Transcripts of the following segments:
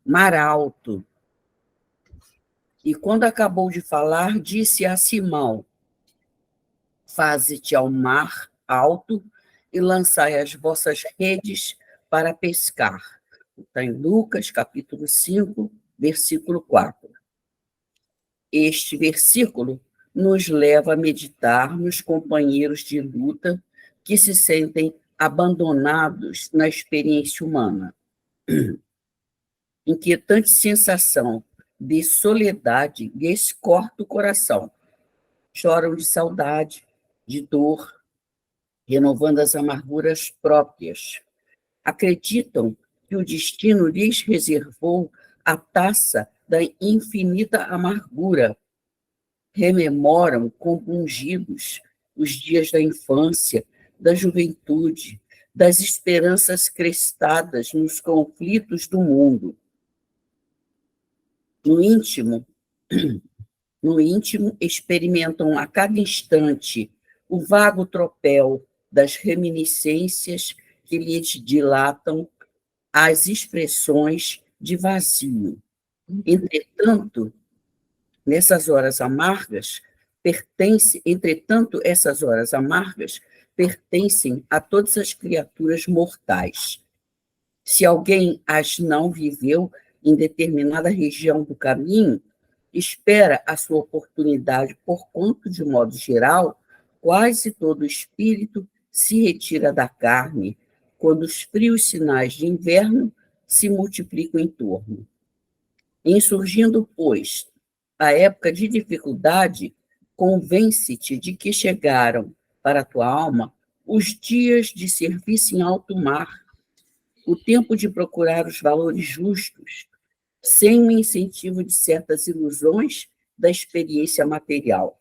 mar alto. E quando acabou de falar, disse a Simão: faze-te ao mar alto e lançai as vossas redes para pescar. Está em Lucas, capítulo 5, versículo 4. Este versículo nos leva a meditar nos companheiros de luta que se sentem abandonados na experiência humana. Inquietante sensação de soledade lhes corta o coração. Choram de saudade, de dor, renovando as amarguras próprias. Acreditam que o destino lhes reservou a taça da infinita amargura. Rememoram compungidos os dias da infância, da juventude, das esperanças crestadas nos conflitos do mundo. No íntimo, experimentam a cada instante o vago tropel das reminiscências que lhes dilatam as expressões de vazio. Entretanto, essas horas amargas pertencem a todas as criaturas mortais. Se alguém as não viveu em determinada região do caminho, espera a sua oportunidade, porquanto, de modo geral, quase todo espírito se retira da carne, quando os frios sinais de inverno se multiplicam em torno. Em surgindo, pois, a época de dificuldade, convence-te de que chegaram para a tua alma os dias de serviço em alto mar, o tempo de procurar os valores justos, sem o incentivo de certas ilusões da experiência material.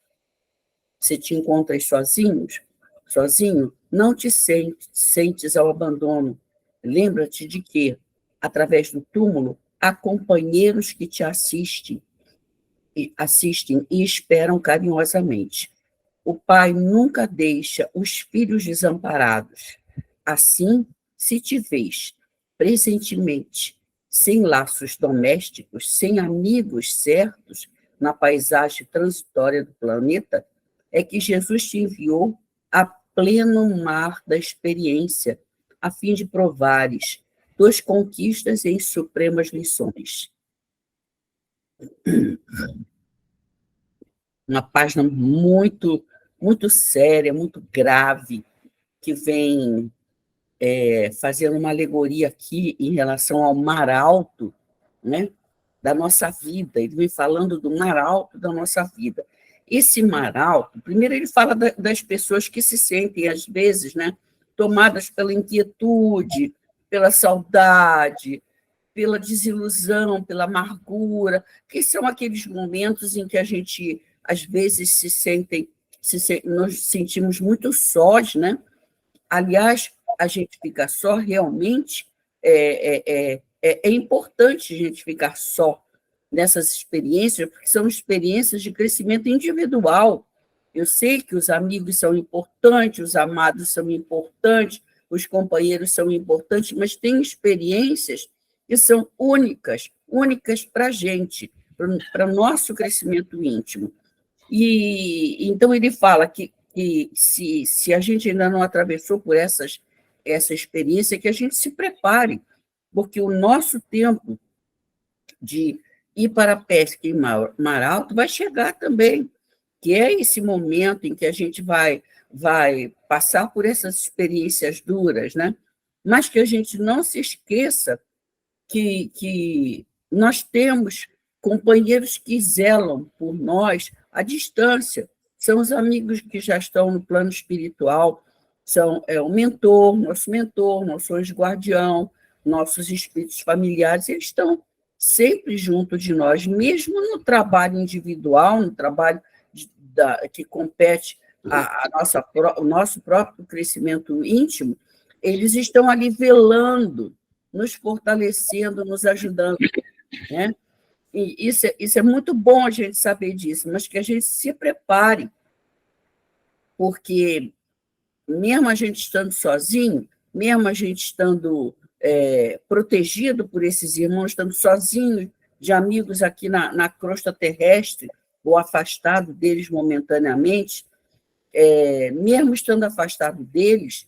Se te encontras sozinho, não te sentes ao abandono. Lembra-te de que, através do túmulo, há companheiros que te assistem e esperam carinhosamente. O pai nunca deixa os filhos desamparados. Assim, se te vês presentemente sem laços domésticos, sem amigos certos na paisagem transitória do planeta, é que Jesus te enviou a pleno mar da experiência, a fim de provares tuas conquistas em supremas lições. Uma página muito, muito séria, muito grave, que vem fazendo uma alegoria aqui em relação ao mar alto, né, da nossa vida. Ele vem falando do mar alto da nossa vida. Esse mar alto, primeiro ele fala das pessoas que se sentem, às vezes, né, tomadas pela inquietude, pela saudade, pela desilusão, pela amargura, que são aqueles momentos em que a gente, às vezes, nós sentimos muito sós, né? Aliás, a gente fica só realmente, é importante a gente ficar só nessas experiências, porque são experiências de crescimento individual. Eu sei que os amigos são importantes, os amados são importantes, os companheiros são importantes, mas tem experiências que são únicas para a gente, para o nosso crescimento íntimo. E então ele fala que se a gente ainda não atravessou por essa experiência, que a gente se prepare, porque o nosso tempo de ir para a pesca em mar alto vai chegar também, que é esse momento em que a gente vai passar por essas experiências duras, né? Mas que a gente não se esqueça que nós temos companheiros que zelam por nós à distância. São os amigos que já estão no plano espiritual, são o mentor, nosso anjo guardião, nossos espíritos familiares, eles estão sempre junto de nós, mesmo no trabalho individual, no trabalho que compete o nosso próprio crescimento íntimo, eles estão ali velando, nos fortalecendo, nos ajudando, né? E isso é muito bom a gente saber disso, mas que a gente se prepare, porque mesmo a gente estando sozinho, mesmo a gente estando protegido por esses irmãos, estamos sozinhos de amigos aqui na crosta terrestre, ou afastado deles momentaneamente, mesmo estando afastado deles,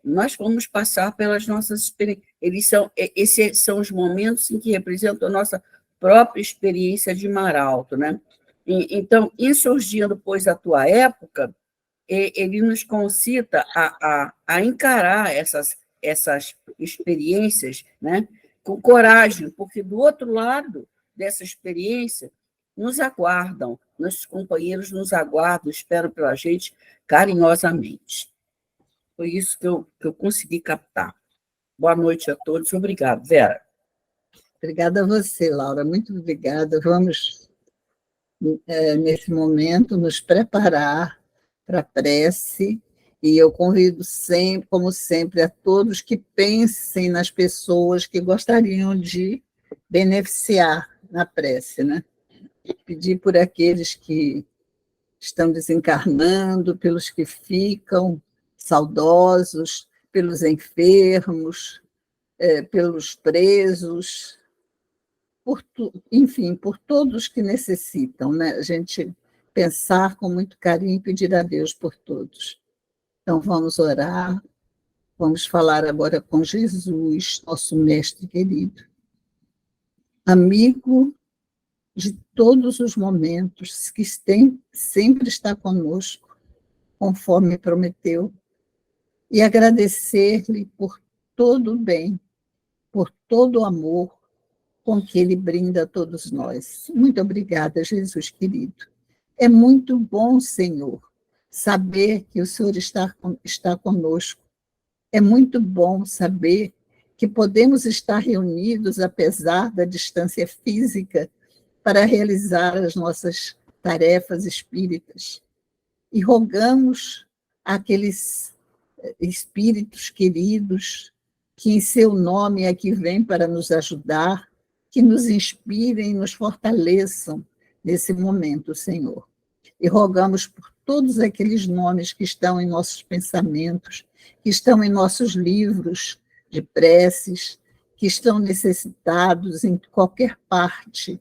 nós vamos passar pelas nossas experiências. Esses são os momentos em que representam a nossa própria experiência de mar alto, né? Então, insurgindo, pois, a tua época, ele nos concita a encarar essas experiências, né, com coragem, porque do outro lado dessa experiência nos aguardam, nossos companheiros nos aguardam, esperam pela gente carinhosamente. Foi isso que eu consegui captar. Boa noite a todos. Obrigado, Vera. Obrigada a você, Laura. Muito obrigada. Vamos, nesse momento, nos preparar para a prece, e eu convido sempre, como sempre, a todos que pensem nas pessoas que gostariam de beneficiar na prece, né? Pedir por aqueles que estão desencarnando, pelos que ficam saudosos, pelos enfermos, pelos presos, enfim, por todos que necessitam, né? A gente pensar com muito carinho e pedir a Deus por todos. Então, vamos orar, vamos falar agora com Jesus, nosso mestre querido, amigo de todos os momentos, que sempre está conosco, conforme prometeu, e agradecer-lhe por todo o bem, por todo o amor com que ele brinda a todos nós. Muito obrigada, Jesus querido. É muito bom, Senhor, saber que o Senhor está conosco. É muito bom saber que podemos estar reunidos, apesar da distância física, para realizar as nossas tarefas espíritas. E rogamos àqueles espíritos queridos que, em seu nome, aqui vêm para nos ajudar, que nos inspirem e nos fortaleçam nesse momento, Senhor. E rogamos por todos aqueles nomes que estão em nossos pensamentos, que estão em nossos livros de preces, que estão necessitados em qualquer parte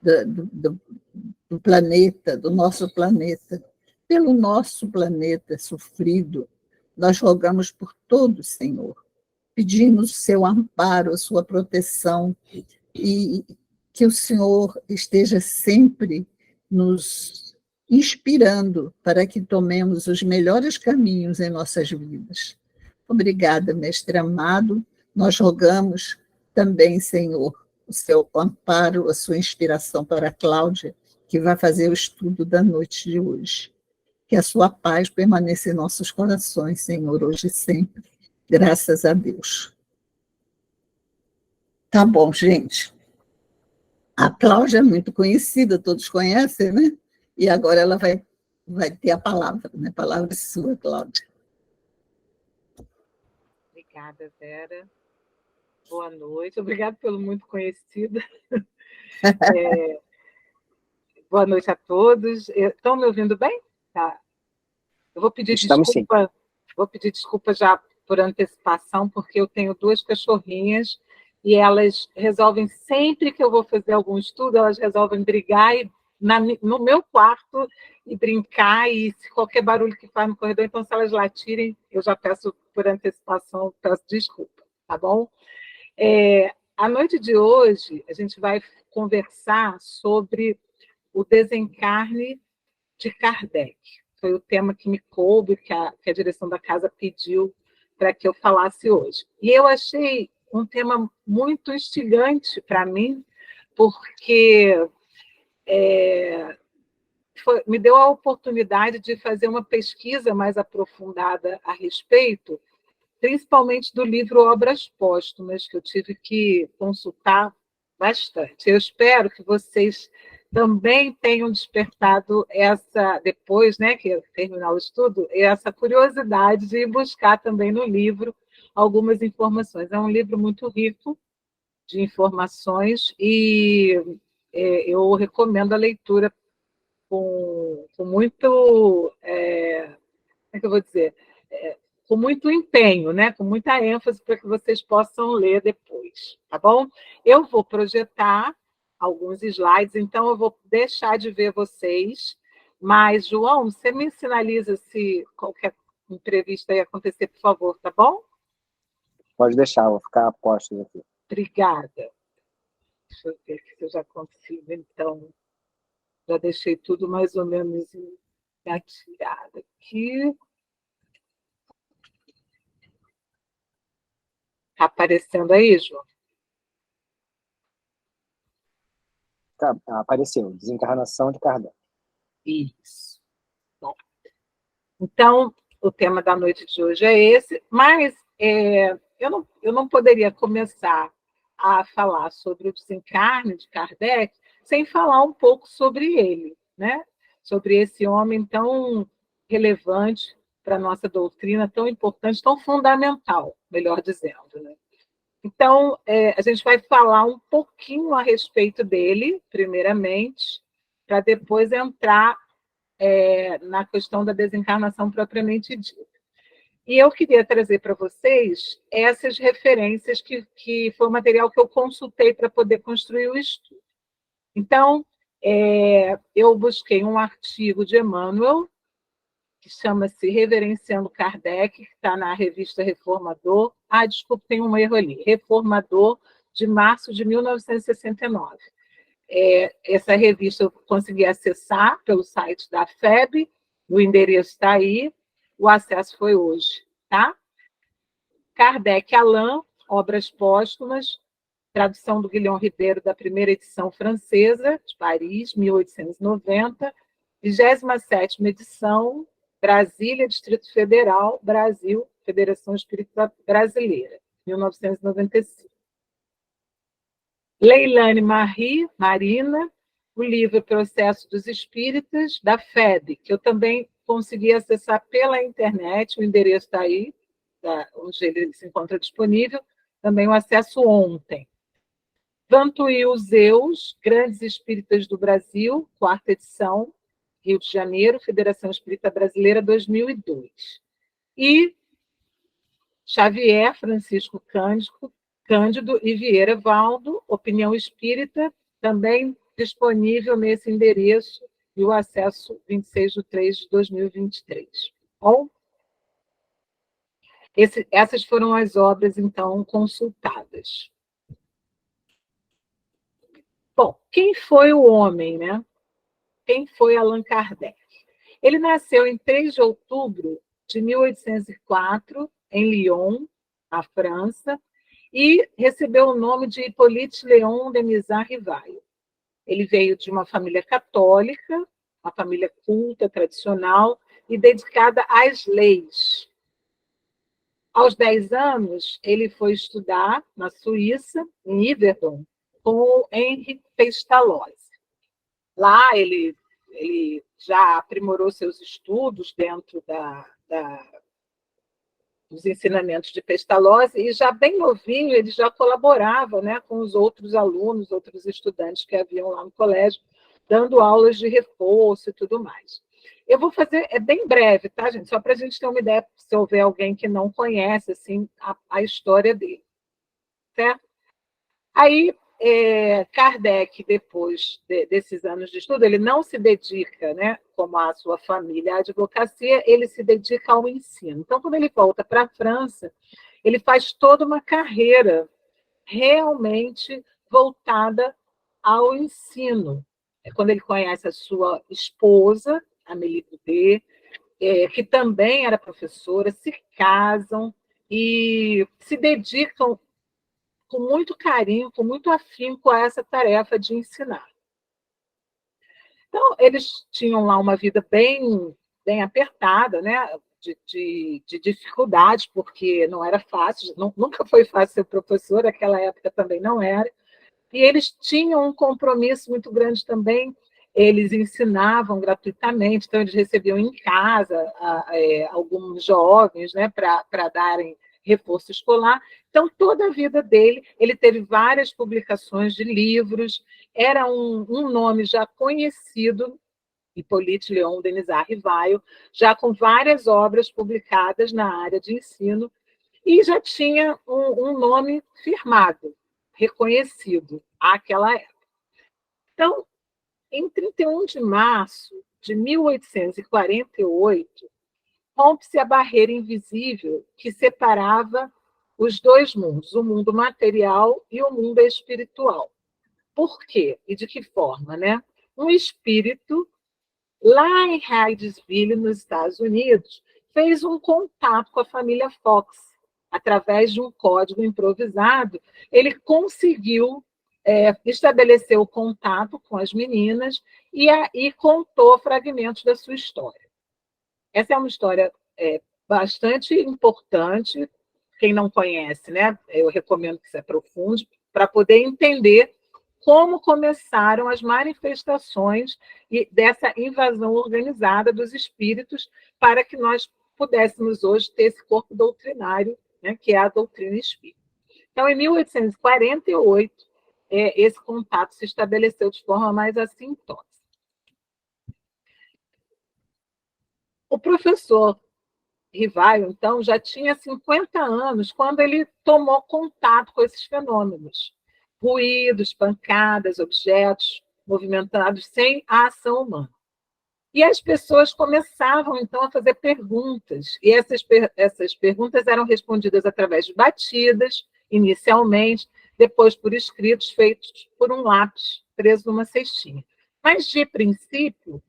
do planeta, do nosso planeta, pelo nosso planeta sofrido. Nós rogamos por todos, Senhor. Pedimos o seu amparo, a sua proteção, e que o Senhor esteja sempre nos inspirando para que tomemos os melhores caminhos em nossas vidas. Obrigada, mestre amado. Nós rogamos também, Senhor, o seu amparo, a sua inspiração para a Cláudia, que vai fazer o estudo da noite de hoje. Que a sua paz permaneça em nossos corações, Senhor, hoje e sempre. Graças a Deus. Tá bom, gente. A Cláudia é muito conhecida, todos conhecem, né? E agora ela vai ter a palavra, né? A palavra é sua, Cláudia. Obrigada, Vera. Boa noite. Obrigada pelo muito conhecido. Boa noite a todos. Estão me ouvindo bem? Tá. Eu vou pedir desculpa. Vou pedir desculpa já por antecipação, porque eu tenho 2 cachorrinhas e elas resolvem, sempre que eu vou fazer algum estudo, elas resolvem brigar no meu quarto e brincar, e se qualquer barulho que faz no corredor, então se elas latirem, eu já peço por antecipação, peço desculpa, tá bom? A noite de hoje, a gente vai conversar sobre o desencarne de Kardec. Foi o tema que me coube, que a direção da casa pediu para que eu falasse hoje. E eu achei um tema muito instigante para mim, porque me deu a oportunidade de fazer uma pesquisa mais aprofundada a respeito, principalmente do livro Obras Póstumas, que eu tive que consultar bastante. Eu espero que vocês também tenham despertado depois, né, que terminar o estudo, essa curiosidade de ir buscar também no livro algumas informações. É um livro muito rico de informações e eu recomendo a leitura com muito, como é que eu vou dizer, com muito empenho, né? Com muita ênfase para que vocês possam ler depois, tá bom? Eu vou projetar alguns slides, então eu vou deixar de ver vocês, mas, João, você me sinaliza se qualquer entrevista aí acontecer, por favor, tá bom? Pode deixar, vou ficar a postos aqui. Obrigada. Deixa eu ver aqui se eu já consigo, então. Já deixei tudo mais ou menos engatilhado aqui. Está aparecendo aí, João? Tá, apareceu, Desencarnação de Kardec. Isso. Bom, então, o tema da noite de hoje é esse, mas eu não poderia começar a falar sobre o desencarne de Kardec sem falar um pouco sobre ele, né? Sobre esse homem tão relevante para a nossa doutrina, tão importante, tão fundamental, melhor dizendo, né? Então, a gente vai falar um pouquinho a respeito dele, primeiramente, para depois entrar na questão da desencarnação propriamente dita. E eu queria trazer para vocês essas referências que foi o material que eu consultei para poder construir o estudo. Então, eu busquei um artigo de Emmanuel, que chama-se Reverenciando Kardec, que está na revista Reformador. Ah, desculpa, tem um erro ali. Reformador, de março de 1969. Essa revista eu consegui acessar pelo site da FEB, o endereço está aí, o acesso foi hoje, tá? Kardec Alain, Obras Póstumas, tradução do Guilhom Ribeiro, da primeira edição francesa, de Paris, 1890, 27ª edição, Brasília, Distrito Federal, Brasil, Federação Espírita Brasileira, 1995. Leilane Marie, Marina, o livro Processo dos Espíritas, da FEB, que eu também consegui acessar pela internet, o endereço está aí, onde ele se encontra disponível, também o acesso ontem. Vantuil Zeus, Grandes Espíritas do Brasil, 4ª edição, Rio de Janeiro, Federação Espírita Brasileira, 2002. E Xavier Francisco Cândido e Vieira Valdo, Opinião Espírita, também disponível nesse endereço, e o acesso 26/3/2023. Bom, essas foram as obras, então, consultadas. Bom, quem foi o homem, né? Quem foi Allan Kardec? Ele nasceu em 3 de outubro de 1804, em Lyon, na França, e recebeu o nome de Hippolyte Léon Denisard Rivail. Ele veio de uma família católica, uma família culta, tradicional e dedicada às leis. Aos 10 anos, ele foi estudar na Suíça, em Yverdon, com o Henri Pestalozzi. Lá ele já aprimorou seus estudos dentro dos ensinamentos de Pestalozzi, e já bem novinho ele já colaborava, né, com os outros alunos, outros estudantes que haviam lá no colégio, dando aulas de reforço e tudo mais. Eu vou fazer, é bem breve, tá, gente? Só para a gente ter uma ideia, se houver alguém que não conhece assim, a história dele. Certo? Aí, Kardec, depois desses anos de estudo, ele não se dedica, né, como a sua família, à advocacia, ele se dedica ao ensino. Então, quando ele volta para a França, ele faz toda uma carreira realmente voltada ao ensino. É quando ele conhece a sua esposa, Amélie Boudet, que também era professora, se casam e se dedicam com muito carinho, com muito afinco a essa tarefa de ensinar. Então, eles tinham lá uma vida bem, bem apertada, né? De dificuldades, porque não era fácil, nunca foi fácil ser professor, naquela época também não era. E eles tinham um compromisso muito grande também, eles ensinavam gratuitamente, então eles recebiam em casa alguns jovens, né, para darem reforço escolar. Então, toda a vida dele, ele teve várias publicações de livros, era um nome já conhecido Hippolyte Léon Denisard Rivaio, já com várias obras publicadas na área de ensino, e já tinha um nome firmado, reconhecido àquela época. Então, em 31 de março de 1848, rompe-se a barreira invisível que separava os dois mundos, o mundo material e o mundo espiritual. Por quê? E de que forma, né? Um espírito, lá em Hydesville, nos Estados Unidos, fez um contato com a família Fox. Através de um código improvisado, ele conseguiu estabelecer o contato com as meninas e contou fragmentos da sua história. Essa é uma história bastante importante. Quem não conhece, né? Eu recomendo que se aprofunde para poder entender como começaram as manifestações dessa invasão organizada dos espíritos para que nós pudéssemos hoje ter esse corpo doutrinário, né, que é a doutrina espírita. Então, em 1848, esse contato se estabeleceu de forma mais assintosa. O professor Rivaio, então, já tinha 50 anos quando ele tomou contato com esses fenômenos. Ruídos, pancadas, objetos movimentados sem a ação humana. E as pessoas começavam, então, a fazer perguntas. E essas perguntas eram respondidas através de batidas, inicialmente, depois por escritos feitos por um lápis preso numa cestinha. Mas, de princípio,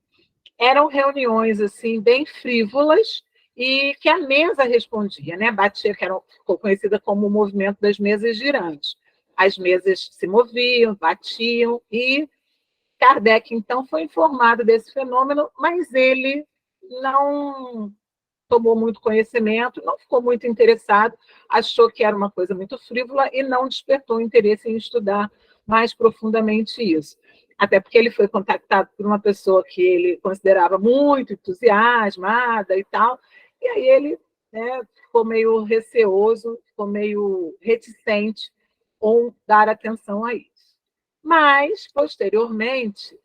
eram reuniões assim bem frívolas e que a mesa respondia, né? Batia, ficou conhecida como o movimento das mesas girantes. As mesas se moviam, batiam, e Kardec, então, foi informado desse fenômeno, mas ele não tomou muito conhecimento, não ficou muito interessado, achou que era uma coisa muito frívola e não despertou interesse em estudar mais profundamente isso. Até porque ele foi contactado por uma pessoa que ele considerava muito entusiasmada e tal, e aí ele, né, ficou meio receoso, ficou meio reticente em dar atenção a isso. Mas, posteriormente,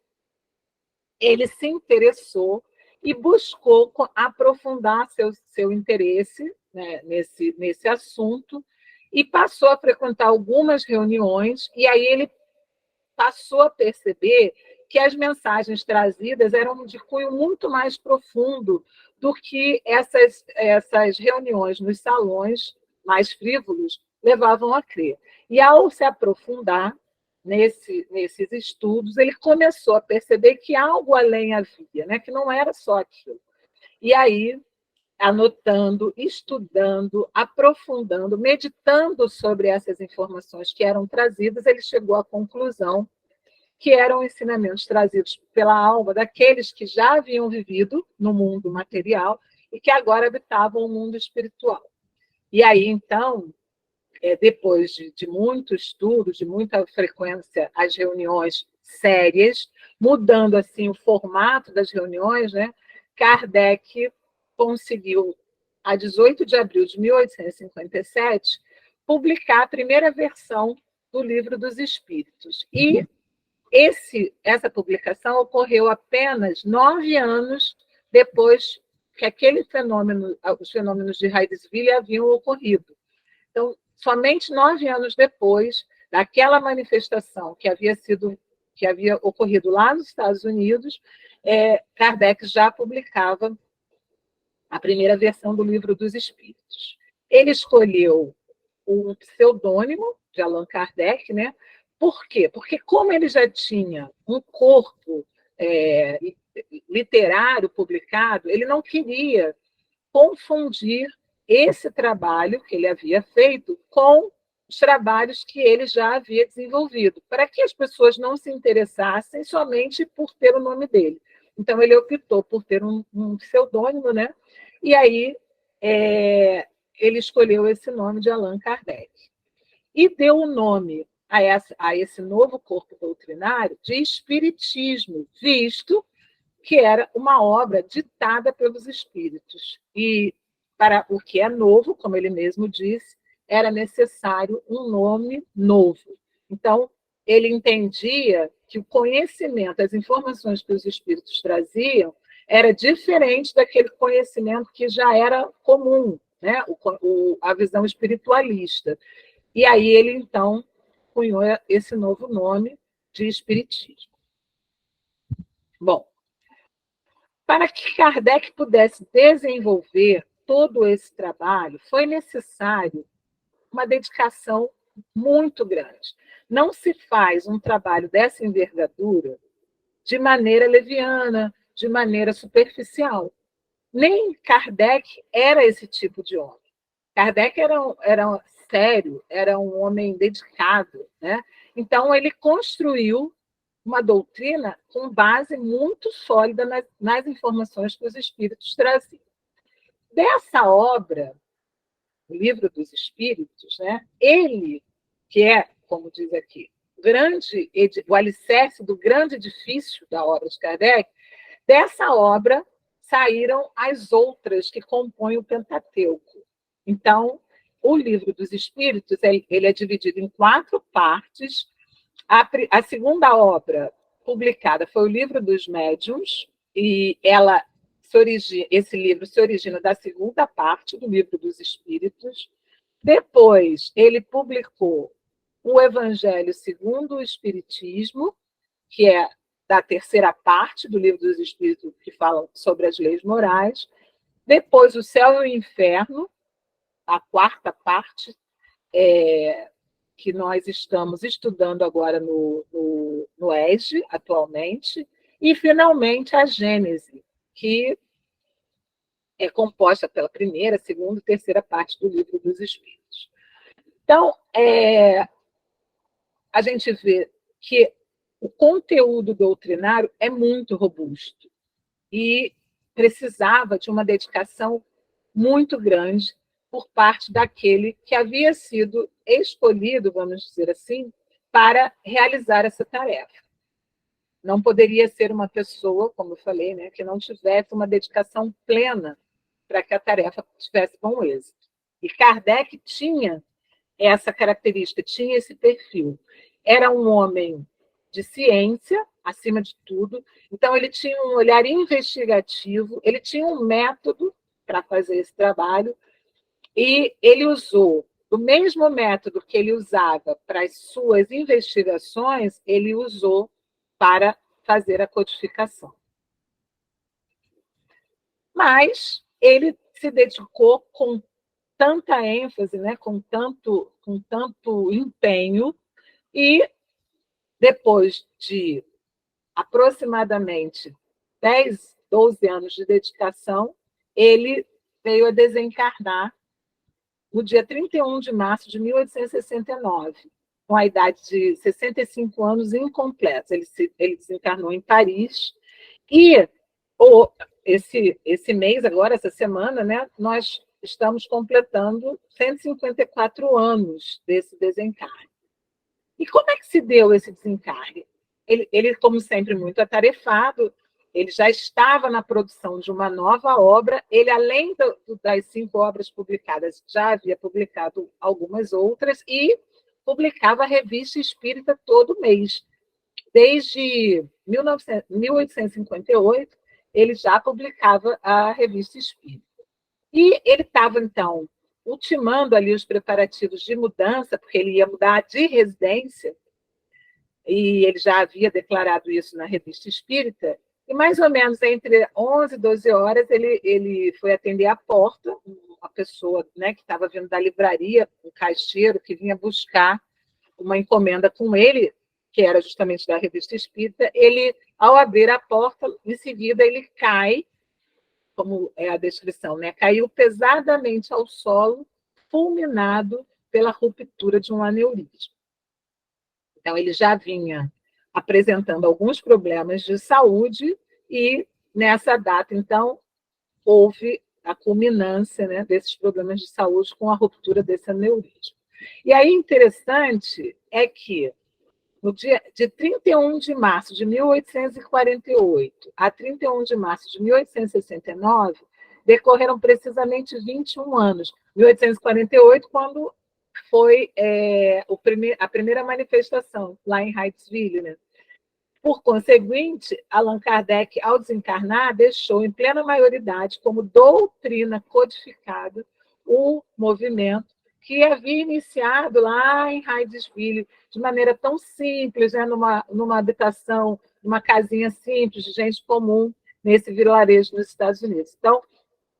ele se interessou e buscou aprofundar seu interesse, né, nesse assunto, e passou a frequentar algumas reuniões, e aí ele passou a perceber que as mensagens trazidas eram de cunho muito mais profundo do que essas reuniões nos salões mais frívolos levavam a crer. E, ao se aprofundar nesses estudos, ele começou a perceber que algo além havia, né? Que não era só aquilo. E aí, anotando, estudando, aprofundando, meditando sobre essas informações que eram trazidas, ele chegou à conclusão que eram ensinamentos trazidos pela alma daqueles que já haviam vivido no mundo material e que agora habitavam o mundo espiritual. E aí, então, depois de muito estudo, de muita frequência às reuniões sérias, mudando assim o formato das reuniões, né, Kardec conseguiu, a 18 de abril de 1857, publicar a primeira versão do Livro dos Espíritos. E essa publicação ocorreu apenas 9 anos depois que os fenômenos de Hydesville haviam ocorrido. Então, somente 9 anos depois daquela manifestação que havia ocorrido lá nos Estados Unidos, Kardec já publicava a primeira versão do Livro dos Espíritos. Ele escolheu um pseudônimo de Allan Kardec, né? Por quê? Porque, como ele já tinha um corpo literário publicado, ele não queria confundir esse trabalho que ele havia feito com os trabalhos que ele já havia desenvolvido, para que as pessoas não se interessassem somente por ter o nome dele. Então, ele optou por ter um pseudônimo, né? E aí ele escolheu esse nome de Allan Kardec. E deu o nome a esse novo corpo doutrinário de Espiritismo, visto que era uma obra ditada pelos espíritos. E, para o que é novo, como ele mesmo disse, era necessário um nome novo. Então, ele entendia que o conhecimento, as informações que os espíritos traziam, era diferente daquele conhecimento que já era comum, né? A visão espiritualista. E aí ele, então, cunhou esse novo nome de espiritismo. Bom, para que Kardec pudesse desenvolver todo esse trabalho, foi necessário uma dedicação muito grande. Não se faz um trabalho dessa envergadura de maneira leviana, de maneira superficial. Nem Kardec era esse tipo de homem. Kardec era sério, era um homem dedicado, né? Então, ele construiu uma doutrina com base muito sólida nas informações que os espíritos traziam. Dessa obra, o Livro dos Espíritos, né? Ele, que é, como diz aqui, o alicerce do grande edifício da obra de Kardec, dessa obra saíram as outras que compõem o Pentateuco. Então, o Livro dos Espíritos ele é dividido em 4 partes. A segunda obra publicada foi o Livro dos Médiuns, e esse livro se origina da segunda parte do Livro dos Espíritos. Depois, ele publicou o Evangelho segundo o Espiritismo, que é da terceira parte do Livro dos Espíritos, que fala sobre as leis morais. Depois, o Céu e o Inferno, a quarta parte, que nós estamos estudando agora no ESG, atualmente. E, finalmente, a Gênese, que é composta pela primeira, segunda e terceira parte do Livro dos Espíritos. Então, a gente vê que o conteúdo doutrinário é muito robusto e precisava de uma dedicação muito grande por parte daquele que havia sido escolhido, vamos dizer assim, para realizar essa tarefa. Não poderia ser uma pessoa, como eu falei, né, que não tivesse uma dedicação plena para que a tarefa tivesse bom êxito. E Kardec tinha essa característica, tinha esse perfil. Era um homem de ciência, acima de tudo, então ele tinha um olhar investigativo, ele tinha um método para fazer esse trabalho, e ele usou o mesmo método que ele usava para as suas investigações, ele usou para fazer a codificação. Mas ele se dedicou com tanta ênfase, né, com tanto empenho, e depois de aproximadamente 10, 12 anos de dedicação, ele veio a desencarnar no dia 31 de março de 1869, com a idade de 65 anos incompletos. Ele desencarnou em Paris, e esse mês, agora, essa semana, né, nós estamos completando 154 anos desse desencarne. E como é que se deu esse desencarne? Ele, como sempre, muito atarefado, ele já estava na produção de uma nova obra, ele, além das 5 obras publicadas, já havia publicado algumas outras, e publicava a Revista Espírita todo mês. Desde 1858, ele já publicava a Revista Espírita. E ele estava, então, ultimando ali os preparativos de mudança, porque ele ia mudar de residência, e ele já havia declarado isso na Revista Espírita, e mais ou menos entre 11 e 12 horas ele foi atender a porta, uma pessoa, né, que estava vindo da livraria, um caixeiro que vinha buscar uma encomenda com ele, que era justamente da Revista Espírita. Ele, ao abrir a porta, em seguida ele cai, como é a descrição, né? Caiu pesadamente ao solo, fulminado pela ruptura de um aneurisma. Então, ele já vinha apresentando alguns problemas de saúde, e nessa data, então, houve a culminância, né, desses problemas de saúde com a ruptura desse aneurisma. E aí, interessante é que, no dia de 31 de março de 1848 a 31 de março de 1869, decorreram precisamente 21 anos. 1848, quando foi a primeira manifestação, lá em Hydesville, né? Por conseguinte, Allan Kardec, ao desencarnar, deixou em plena maioridade como doutrina codificada o movimento que havia iniciado lá em Hydesville, de maneira tão simples, né, numa habitação, numa casinha simples, de gente comum, nesse vilarejo nos Estados Unidos. Então,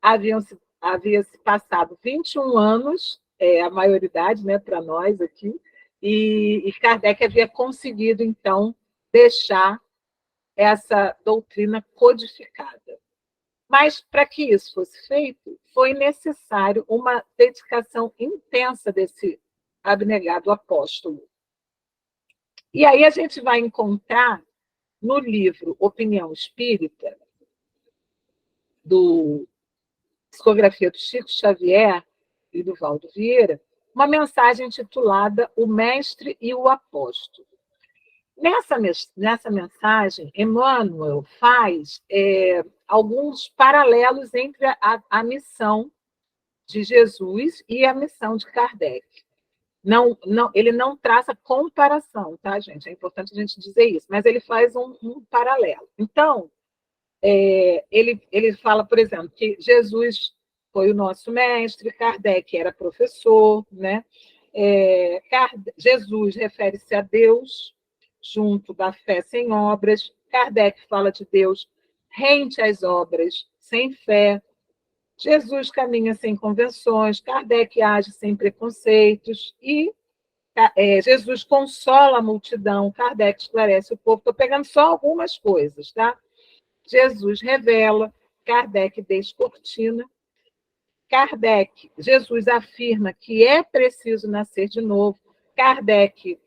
havia-se passado 21 anos, a maioridade, né, para nós aqui, e Kardec havia conseguido, então, deixar essa doutrina codificada. Mas, para que isso fosse feito, foi necessário uma dedicação intensa desse abnegado apóstolo. E aí a gente vai encontrar no livro Opinião Espírita, do Psicografia do Chico Xavier e do Valdo Vieira, uma mensagem intitulada O Mestre e o Apóstolo. Nessa mensagem, Emmanuel faz alguns paralelos entre a missão de Jesus e a missão de Kardec. Ele não traça comparação, tá, gente? É importante a gente dizer isso, mas ele faz um paralelo. Então, ele fala, por exemplo, que Jesus foi o nosso mestre, Kardec era professor, né? Jesus refere-se a Deus, junto da fé sem obras. Kardec fala de Deus rente às obras, sem fé. Jesus caminha sem convenções, Kardec age sem preconceitos, e Jesus consola a multidão, Kardec esclarece o povo. Estou pegando só algumas coisas, tá? Jesus revela, Kardec descortina. Jesus afirma que é preciso nascer de novo, Kardec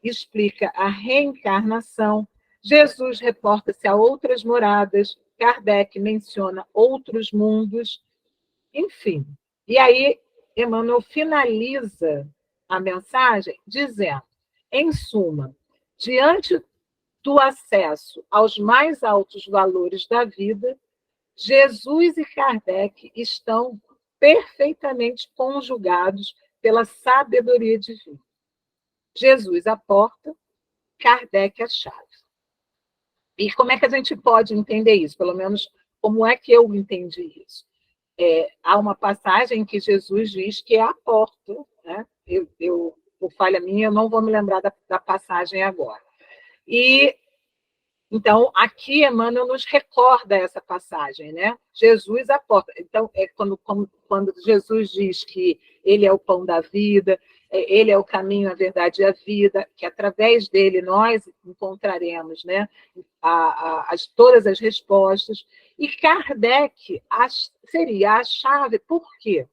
explica a reencarnação, Jesus reporta-se a outras moradas, Kardec menciona outros mundos, enfim. E aí, Emmanuel finaliza a mensagem dizendo, em suma, diante do acesso aos mais altos valores da vida, Jesus e Kardec estão perfeitamente conjugados pela sabedoria divina. Jesus a porta, Kardec a chave. E como é que a gente pode entender isso? Pelo menos, como é que eu entendi isso? Há uma passagem em que Jesus diz que é a porta, né? Por falha minha, eu não vou me lembrar da passagem agora. E então, aqui Emmanuel nos recorda essa passagem, né? Jesus a porta. Então, quando Jesus diz que ele é o pão da vida, ele é o caminho, a verdade e a vida, que através dele nós encontraremos, né, todas as respostas. E Kardec seria a chave. Por quê?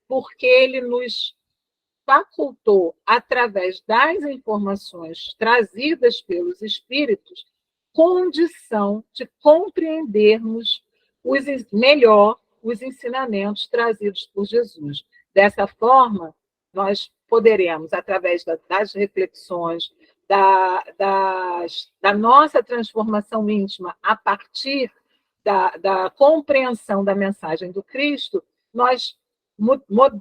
Porque ele nos facultou, através das informações trazidas pelos espíritos, condição de compreendermos melhor os ensinamentos trazidos por Jesus. Dessa forma, nós poderemos, através das reflexões, da nossa transformação íntima, a partir da compreensão da mensagem do Cristo, nós,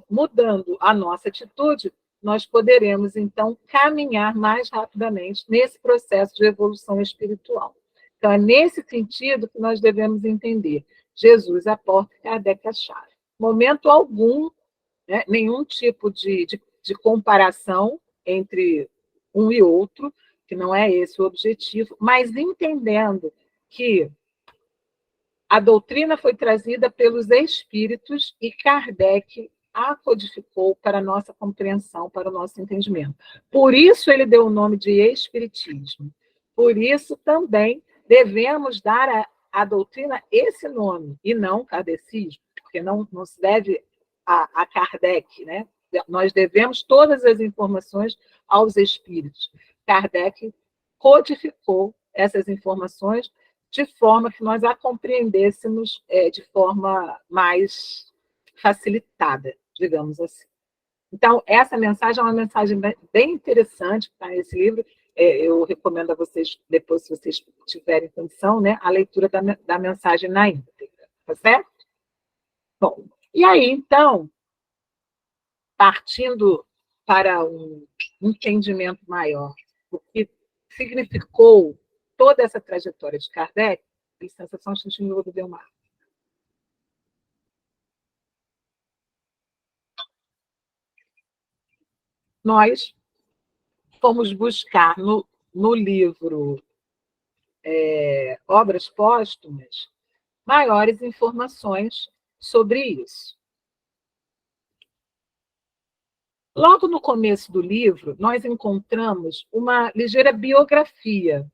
mudando a nossa atitude, nós poderemos, então, caminhar mais rapidamente nesse processo de evolução espiritual. Então, é nesse sentido que nós devemos entender. Jesus a porta, Kardec a chave. Momento algum, né, nenhum tipo de comparação entre um e outro, que não é esse o objetivo, mas entendendo que a doutrina foi trazida pelos espíritos e Kardec a codificou para a nossa compreensão, para o nosso entendimento. Por isso ele deu o nome de Espiritismo. Por isso também devemos dar à doutrina esse nome, e não kardecismo, porque não se deve a Kardec, né? Nós devemos todas as informações aos espíritos. Kardec codificou essas informações de forma que nós a compreendêssemos de forma mais facilitada, digamos assim. Então, essa mensagem é uma mensagem bem interessante que está nesse livro. Eu recomendo a vocês, depois, se vocês tiverem condição, né, a leitura da mensagem na íntegra. Tá certo? Bom, e aí, então, partindo para um entendimento maior do que significou toda essa trajetória de Kardec. Licença, só um instantinho, eu vou beber uma água. Nós fomos buscar no livro Obras Póstumas maiores informações sobre isso. Logo no começo do livro, nós encontramos uma ligeira biografia,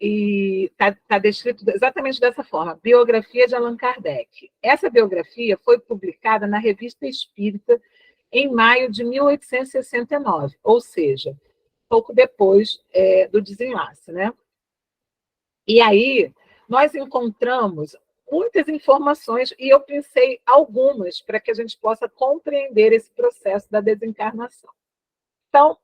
e está descrito exatamente dessa forma, biografia de Allan Kardec. Essa biografia foi publicada na Revista Espírita em maio de 1869, ou seja, pouco depois do desenlace, né? E aí, nós encontramos muitas informações, e eu pensei algumas para que a gente possa compreender esse processo da desencarnação. Então,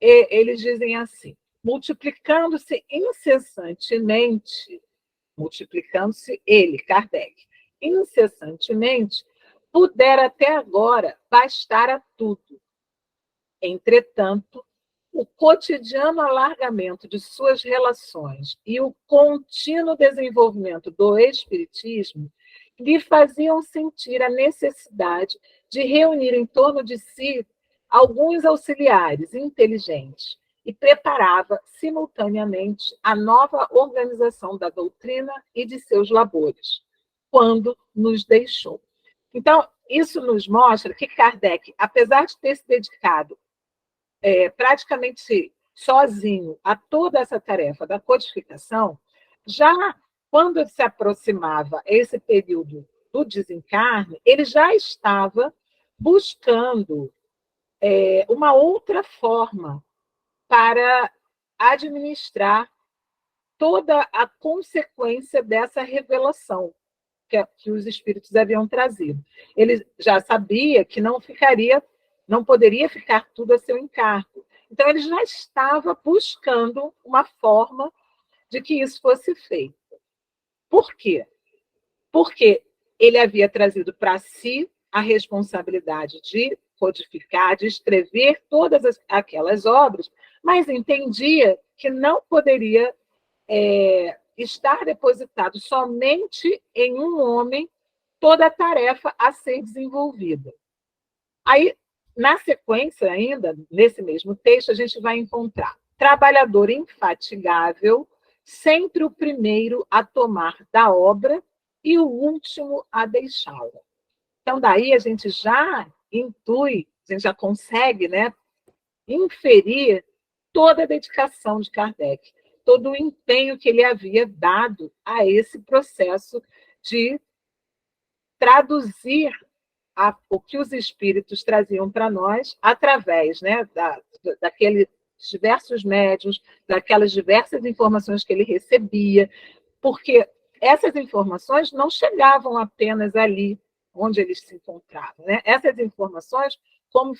eles dizem assim: multiplicando-se incessantemente, multiplicando-se ele, Kardec, incessantemente, pudera até agora bastar a tudo. Entretanto, o cotidiano alargamento de suas relações e o contínuo desenvolvimento do espiritismo lhe faziam sentir a necessidade de reunir em torno de si alguns auxiliares inteligentes e preparava simultaneamente a nova organização da doutrina e de seus labores, quando nos deixou. Então, isso nos mostra que Kardec, apesar de ter se dedicado praticamente sozinho a toda essa tarefa da codificação, já quando se aproximava esse período do desencarne, ele já estava buscando uma outra forma para administrar toda a consequência dessa revelação que os espíritos haviam trazido. Ele já sabia que não poderia ficar tudo a seu encargo. Então, ele já estava buscando uma forma de que isso fosse feito. Por quê? Porque ele havia trazido para si a responsabilidade de codificar, de escrever todas aquelas obras, mas entendia que não poderia estar depositado somente em um homem toda a tarefa a ser desenvolvida. Aí, na sequência ainda, nesse mesmo texto, a gente vai encontrar trabalhador infatigável, sempre o primeiro a tomar da obra e o último a deixá-la. Então, daí a gente já intui, a gente já consegue, né, inferir toda a dedicação de Kardec, todo o empenho que ele havia dado a esse processo de traduzir o que os espíritos traziam para nós através, né, daqueles diversos médiuns, daquelas diversas informações que ele recebia, porque essas informações não chegavam apenas ali onde eles se encontravam, né? Essas informações, como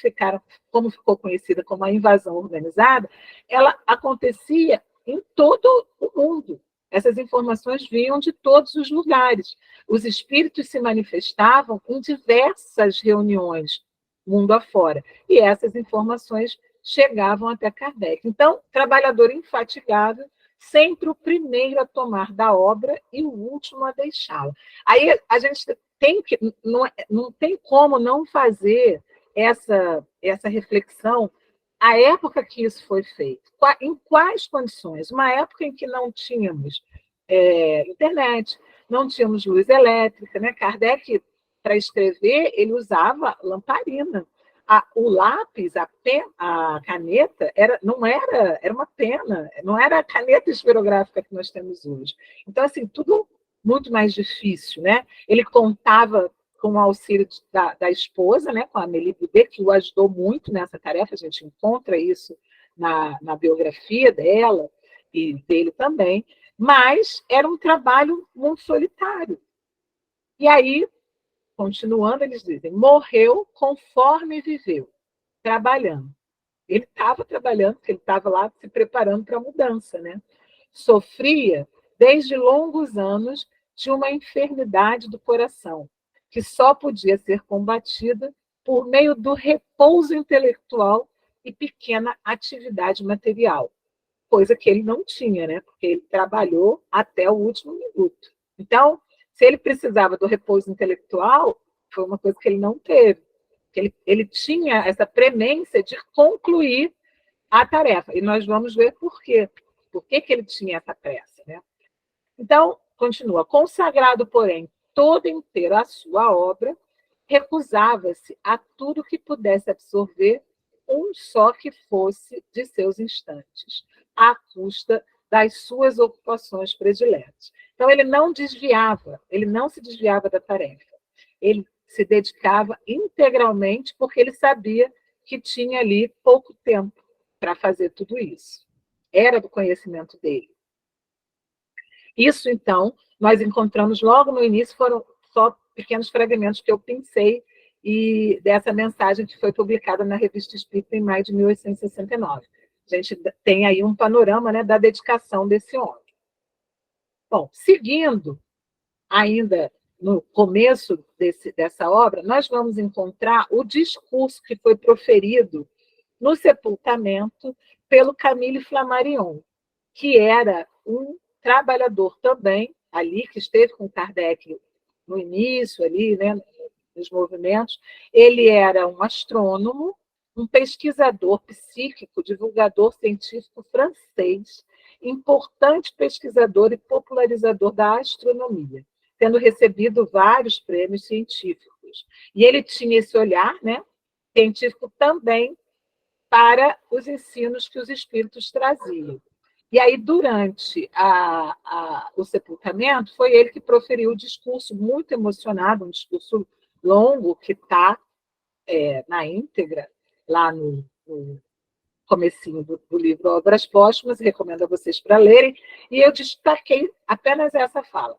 ficou conhecida como a invasão organizada, ela acontecia em todo o mundo. Essas informações vinham de todos os lugares. Os espíritos se manifestavam em diversas reuniões, mundo afora, e essas informações chegavam até Kardec. Então, trabalhador infatigável, sempre o primeiro a tomar da obra e o último a deixá-la. Aí a gente tem que, não tem como não fazer essa reflexão. A época que isso foi feito, em quais condições? Uma época em que não tínhamos internet, não tínhamos luz elétrica, né? Kardec, para escrever, ele usava lamparina. O lápis, a caneta, era uma pena, não era a caneta esferográfica que nós temos hoje. Então, assim, tudo muito mais difícil, né? Ele contava com o auxílio da esposa, né, com a Amélie Boudet, que o ajudou muito nessa tarefa. A gente encontra isso na biografia dela e dele também, mas era um trabalho muito solitário. E aí, continuando, eles dizem, morreu conforme viveu, trabalhando. Ele estava trabalhando, porque ele estava lá se preparando para a mudança, né? Sofria, desde longos anos, de uma enfermidade do coração, que só podia ser combatida por meio do repouso intelectual e pequena atividade material. coisa que ele não tinha, né? Porque ele trabalhou até o último minuto. Então, se ele precisava do repouso intelectual, foi uma coisa que ele não teve. Ele tinha essa premência de concluir a tarefa. E nós vamos ver por quê. Por que ele tinha essa pressa, né? Então, continua. Consagrado, porém, todo inteiro à sua obra, recusava-se a tudo que pudesse absorver um só que fosse de seus instantes, à custa das suas ocupações prediletas. Então, ele não se desviava da tarefa. Ele se dedicava integralmente porque ele sabia que tinha ali pouco tempo para fazer tudo isso. Era do conhecimento dele. Isso, então, nós encontramos logo no início, foram só pequenos fragmentos que eu pensei e dessa mensagem que foi publicada na Revista Espírita em maio de 1869. A gente tem aí um panorama, né, da dedicação desse homem. Bom, seguindo, ainda no começo dessa obra, nós vamos encontrar o discurso que foi proferido no sepultamento pelo Camille Flammarion, que era um trabalhador também, ali, que esteve com Kardec no início, ali, né, nos movimentos. Ele era um astrônomo, um pesquisador psíquico, divulgador científico francês, importante pesquisador e popularizador da astronomia, tendo recebido vários prêmios científicos. E ele tinha esse olhar, né, científico também para os ensinos que os espíritos traziam. E aí, durante o sepultamento, foi ele que proferiu o discurso muito emocionado, um discurso longo, que está na íntegra, lá no comecinho do livro Obras Póstumas, recomendo a vocês para lerem, e eu destaquei apenas essa fala.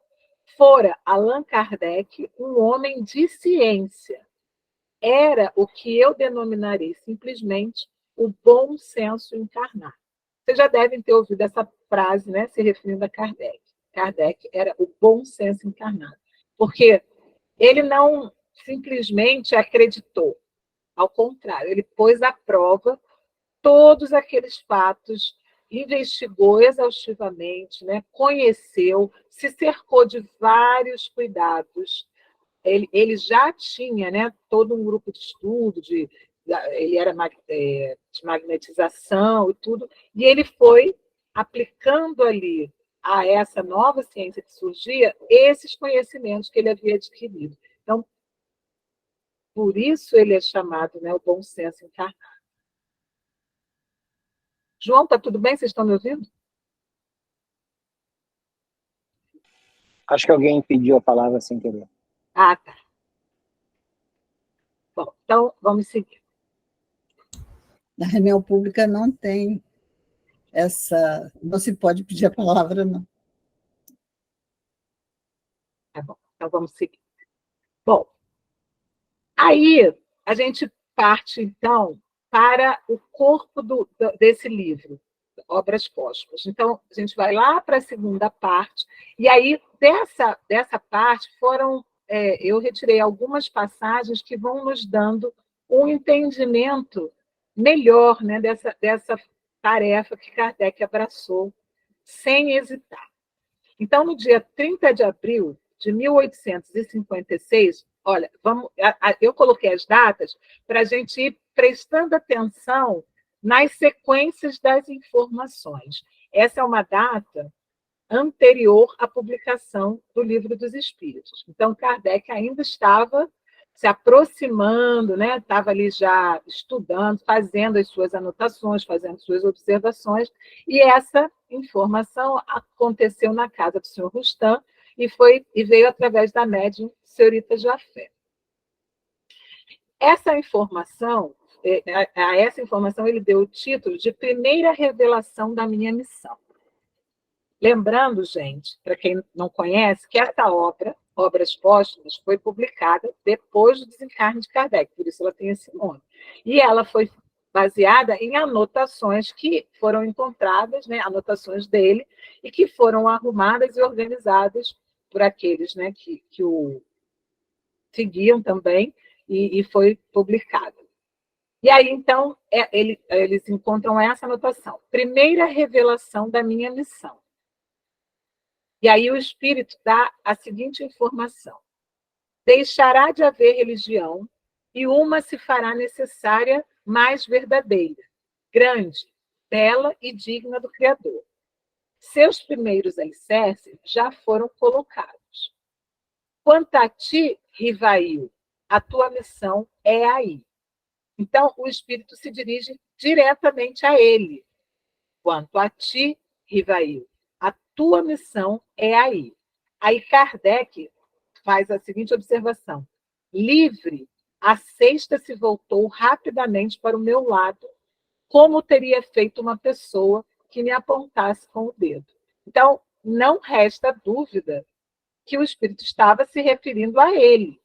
Fora Allan Kardec um homem de ciência. Era o que eu denominarei simplesmente o bom senso encarnado. Vocês já devem ter ouvido essa frase, né, se referindo a Kardec. Kardec era o bom senso encarnado. Porque ele não simplesmente acreditou. Ao contrário, ele pôs à prova todos aqueles fatos, investigou exaustivamente, né, conheceu, se cercou de vários cuidados. Ele já tinha, né, todo um grupo de estudo, ele era de magnetização e tudo, e ele foi aplicando ali a essa nova ciência que surgia, esses conhecimentos que ele havia adquirido. Então, por isso ele é chamado, né, o bom senso encarnado. João, está tudo bem? Vocês estão me ouvindo? Acho que alguém pediu a palavra sem querer. Ah, tá. Bom, então vamos seguir. Na reunião pública não tem essa... Não se pode pedir a palavra, não. Tá bom, então vamos seguir. Bom, aí a gente parte, então, para o corpo desse livro, Obras Póstumas. Então, a gente vai lá para a segunda parte, e aí, dessa parte, eu retirei algumas passagens que vão nos dando um entendimento melhor, né, dessa tarefa que Kardec abraçou, sem hesitar. Então, no dia 30 de abril de 1856, olha, eu coloquei as datas para a gente ir prestando atenção nas sequências das informações. Essa é uma data anterior à publicação do Livro dos Espíritos. Então, Kardec ainda estava se aproximando, né? Estava ali já estudando, fazendo as suas anotações, fazendo suas observações, e essa informação aconteceu na casa do senhor Rustam e veio através da médium senhorita Jafé. Essa informação ele deu o título de Primeira Revelação da Minha Missão. Lembrando, gente, para quem não conhece, que essa obra, Obras Póstumas, foi publicada depois do desencarne de Kardec, por isso ela tem esse nome. E ela foi baseada em anotações que foram encontradas, né, anotações dele, e que foram arrumadas e organizadas por aqueles, né, que o seguiam também, e foi publicada. E aí, então, eles encontram essa anotação. Primeira revelação da minha missão. E aí o Espírito dá a seguinte informação. Deixará de haver religião e uma se fará necessária, mais verdadeira, grande, bela e digna do Criador. Seus primeiros alicerces já foram colocados. Quanto a ti, Rivail, a tua missão é aí. Então, o Espírito se dirige diretamente a ele. Quanto a ti, Rivail, a tua missão é aí. Aí Kardec faz a seguinte observação. Livre, a sexta se voltou rapidamente para o meu lado, como teria feito uma pessoa que me apontasse com o dedo. Então, não resta dúvida que o Espírito estava se referindo a ele,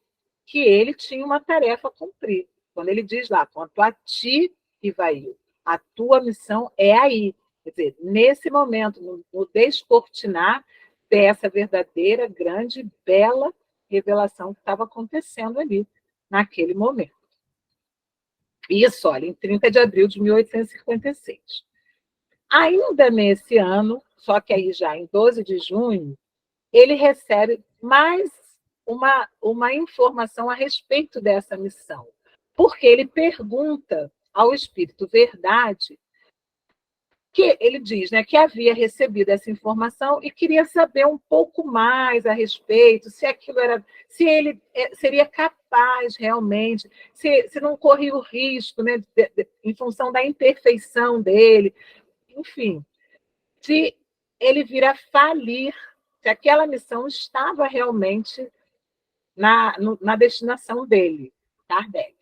que ele tinha uma tarefa a cumprir. Quando ele diz lá, quanto a ti, Rivail, a tua missão é aí. Quer dizer, nesse momento, no descortinar dessa verdadeira, grande, bela revelação que estava acontecendo ali, naquele momento. Isso, olha, em 30 de abril de 1856. Ainda nesse ano, só que aí já em 12 de junho, ele recebe mais uma informação a respeito dessa missão, porque ele pergunta ao Espírito Verdade, que ele diz, né, que havia recebido essa informação e queria saber um pouco mais a respeito, se aquilo era, se ele seria capaz realmente, se não corria o risco, né, em função da imperfeição dele, enfim, se ele vir a falir, se aquela missão estava realmente na destinação dele, Kardec.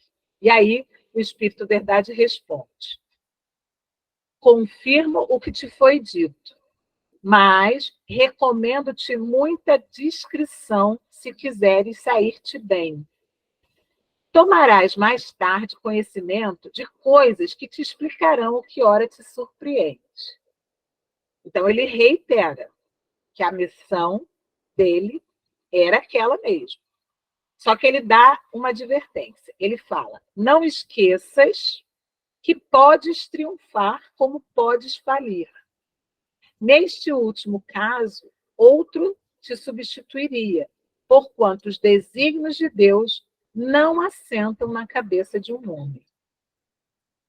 E aí o Espírito Verdade responde: confirmo o que te foi dito, mas recomendo-te muita discrição se quiseres sair-te bem. Tomarás mais tarde conhecimento de coisas que te explicarão o que ora te surpreende. Então, ele reitera que a missão dele era aquela mesmo. Só que ele dá uma advertência. Ele fala, não esqueças que podes triunfar como podes falir. Neste último caso, outro te substituiria, porquanto os desígnios de Deus não assentam na cabeça de um homem.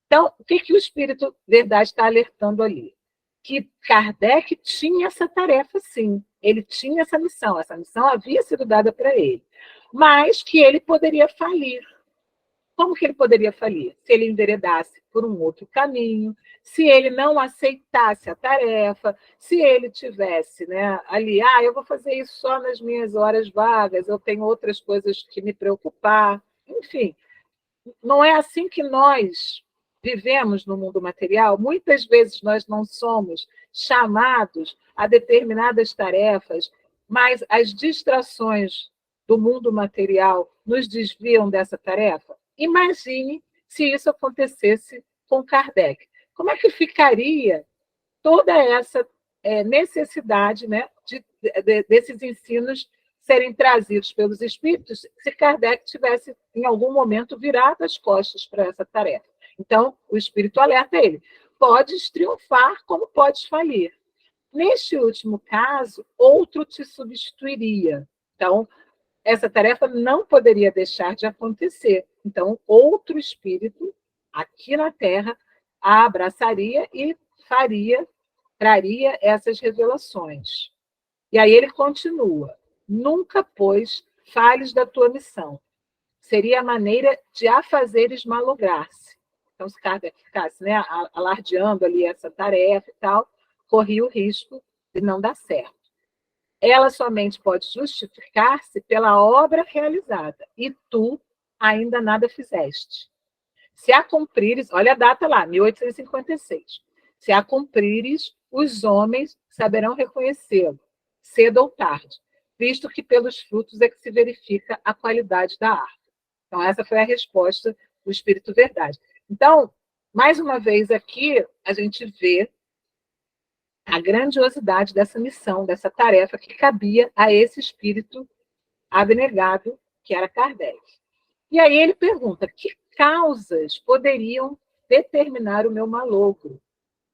Então, o que o Espírito Verdade está alertando ali? Que Kardec tinha essa tarefa, sim. Ele tinha essa missão havia sido dada para ele, mas que ele poderia falir. Como que ele poderia falir? Se ele enveredasse por um outro caminho, se ele não aceitasse a tarefa, se ele tivesse, né, ali, eu vou fazer isso só nas minhas horas vagas, eu tenho outras coisas que me preocupar. Enfim, não é assim que nós vivemos no mundo material. Muitas vezes nós não somos chamados a determinadas tarefas, mas as distrações do mundo material nos desviam dessa tarefa. Imagine se isso acontecesse com Kardec. Como é que ficaria toda essa necessidade, né, desses ensinos serem trazidos pelos espíritos se Kardec tivesse, em algum momento, virado as costas para essa tarefa? Então, o espírito alerta ele. Podes triunfar como podes falir. Neste último caso, outro te substituiria. Então, essa tarefa não poderia deixar de acontecer. Então, outro espírito, aqui na Terra, a abraçaria e traria essas revelações. E aí ele continua. Nunca, pois, fales da tua missão. Seria a maneira de a fazeres malograr-se. Então, se Kardec ficasse, né, alardeando ali essa tarefa e tal, corria o risco de não dar certo. Ela somente pode justificar-se pela obra realizada, e tu ainda nada fizeste. Se a cumprires, olha a data lá, 1856. Se a cumprires, os homens saberão reconhecê-lo, cedo ou tarde, visto que pelos frutos é que se verifica a qualidade da árvore. Então, essa foi a resposta do Espírito Verdade. Então, mais uma vez aqui, a gente vê a grandiosidade dessa missão, dessa tarefa que cabia a esse espírito abnegado, que era Kardec. E aí ele pergunta, que causas poderiam determinar o meu malogro?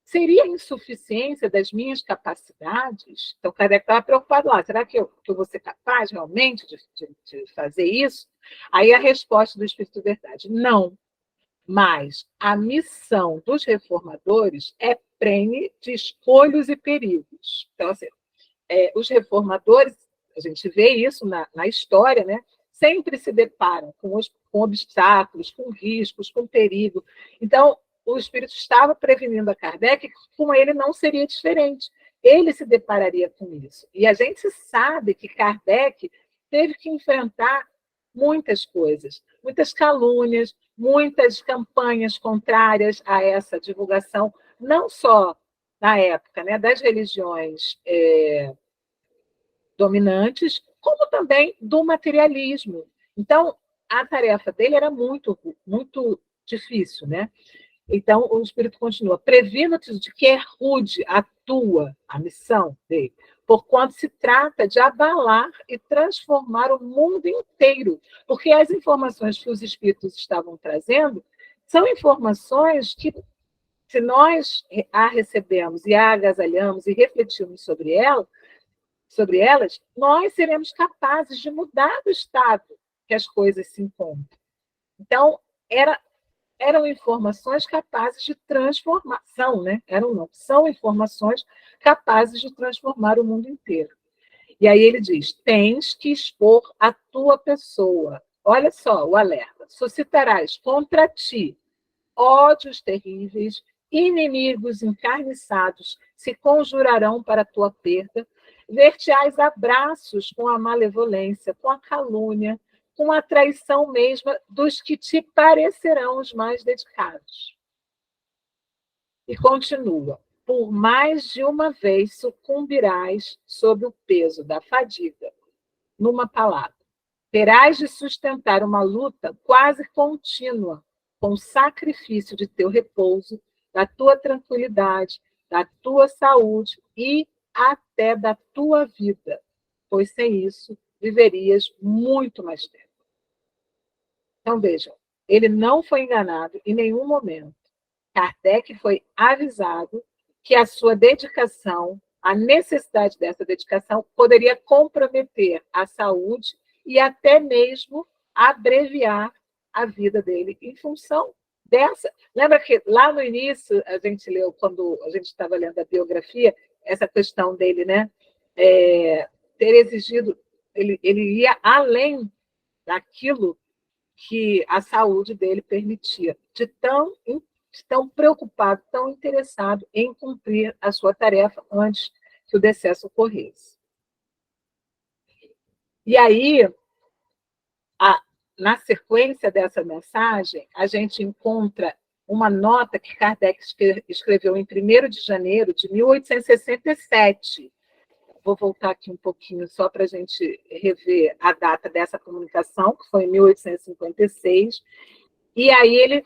Seria a insuficiência das minhas capacidades? Então, Kardec estava preocupado lá. Será que eu vou ser capaz realmente de fazer isso? Aí a resposta do Espírito Verdade: não. Mas a missão dos reformadores é prene de escolhos e perigos. Então, assim, os reformadores, a gente vê isso na história, né? Sempre se deparam com obstáculos, com riscos, com perigo. Então, o Espírito estava prevenindo a Kardec que com ele não seria diferente. Ele se depararia com isso. E a gente sabe que Kardec teve que enfrentar muitas coisas, muitas calúnias, muitas campanhas contrárias a essa divulgação, não só na época, né, das religiões dominantes, como também do materialismo. Então, a tarefa dele era muito, muito difícil, né? Então, o Espírito continua: previno-te de que é rude a missão dele, porquanto se trata de abalar e transformar o mundo inteiro, porque as informações que os Espíritos estavam trazendo são informações que, se nós a recebemos e a agasalhamos e refletirmos sobre elas, nós seremos capazes de mudar o estado que as coisas se encontram. Então, eram informações capazes de transformação, né? São informações capazes de transformar o mundo inteiro. E aí ele diz: tens que expor a tua pessoa. Olha só o alerta: suscitarás contra ti ódios terríveis, inimigos encarniçados se conjurarão para a tua perda, ver-te-ás abraços com a malevolência, com a calúnia, com a traição mesma dos que te parecerão os mais dedicados. E continua: por mais de uma vez sucumbirás sob o peso da fadiga. Numa palavra, terás de sustentar uma luta quase contínua com o sacrifício de teu repouso, da tua tranquilidade, da tua saúde e até da tua vida, pois sem isso viverias muito mais tempo. Então, vejam, ele não foi enganado em nenhum momento. Kardec foi avisado que a sua dedicação, a necessidade dessa dedicação, poderia comprometer a saúde e até mesmo abreviar a vida dele em função dessa. Lembra que lá no início a gente leu, quando a gente estava lendo a biografia, essa questão dele, né? Ter exigido, ele ia além daquilo que a saúde dele permitia, de tão preocupado, tão interessado em cumprir a sua tarefa antes que o decesso ocorresse. E aí, na sequência dessa mensagem, a gente encontra uma nota que Kardec escreveu em 1º de janeiro de 1867. Vou voltar aqui um pouquinho só para a gente rever a data dessa comunicação, que foi em 1856. E aí ele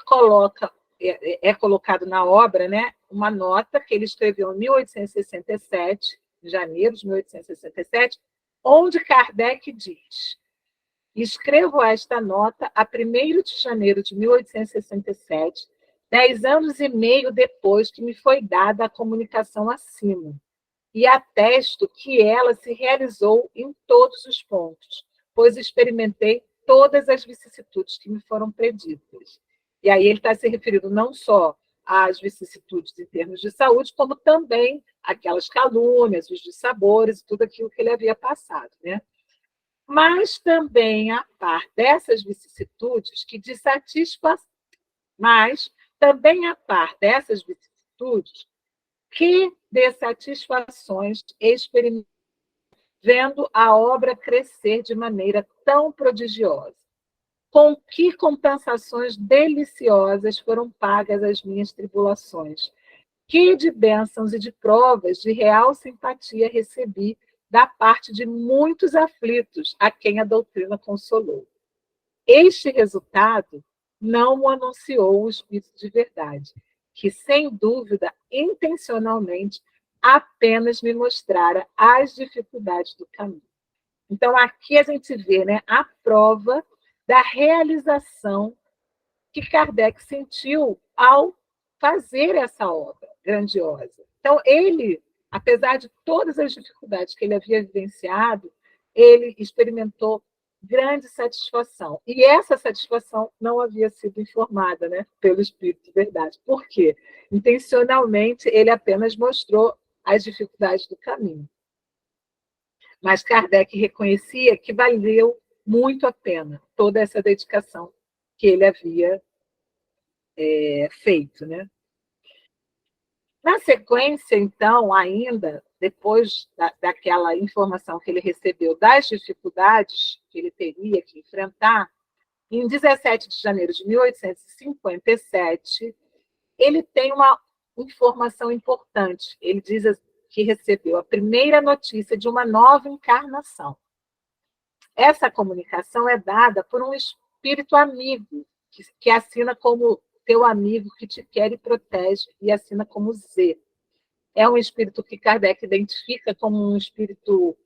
é colocado na obra, né, uma nota que ele escreveu em 1867, em janeiro de 1867, onde Kardec diz: escrevo esta nota a 1º de janeiro de 1867, 10 anos e meio depois que me foi dada a comunicação acima, e atesto que ela se realizou em todos os pontos, pois experimentei todas as vicissitudes que me foram preditas. E aí ele está se referindo não só às vicissitudes em termos de saúde, como também aquelas calúnias, os dissabores, tudo aquilo que ele havia passado, né? Mas também a par dessas vicissitudes que de satisfação, mas também a par dessas vicissitudes que de satisfações experimentei, vendo a obra crescer de maneira tão prodigiosa. Com que compensações deliciosas foram pagas as minhas tribulações? Que de bênçãos e de provas de real simpatia recebi da parte de muitos aflitos a quem a doutrina consolou. Este resultado não o anunciou o Espírito de Verdade, que, sem dúvida, intencionalmente, apenas me mostrara as dificuldades do caminho. Então, aqui a gente vê, né, a prova da realização que Kardec sentiu ao fazer essa obra grandiosa. Então, ele, apesar de todas as dificuldades que ele havia vivenciado, ele experimentou grande satisfação. E essa satisfação não havia sido informada, né, pelo Espírito de Verdade. Por quê? Intencionalmente, ele apenas mostrou as dificuldades do caminho. Mas Kardec reconhecia que valeu muito a pena toda essa dedicação que ele havia feito, né? Na sequência, então, ainda, depois daquela informação que ele recebeu das dificuldades que ele teria que enfrentar, em 17 de janeiro de 1857, ele tem uma informação importante. Ele diz que recebeu a primeira notícia de uma nova encarnação. Essa comunicação é dada por um espírito amigo, que assina como teu amigo que te quer e protege, e assina como Z. É um espírito que Kardec identifica como um espírito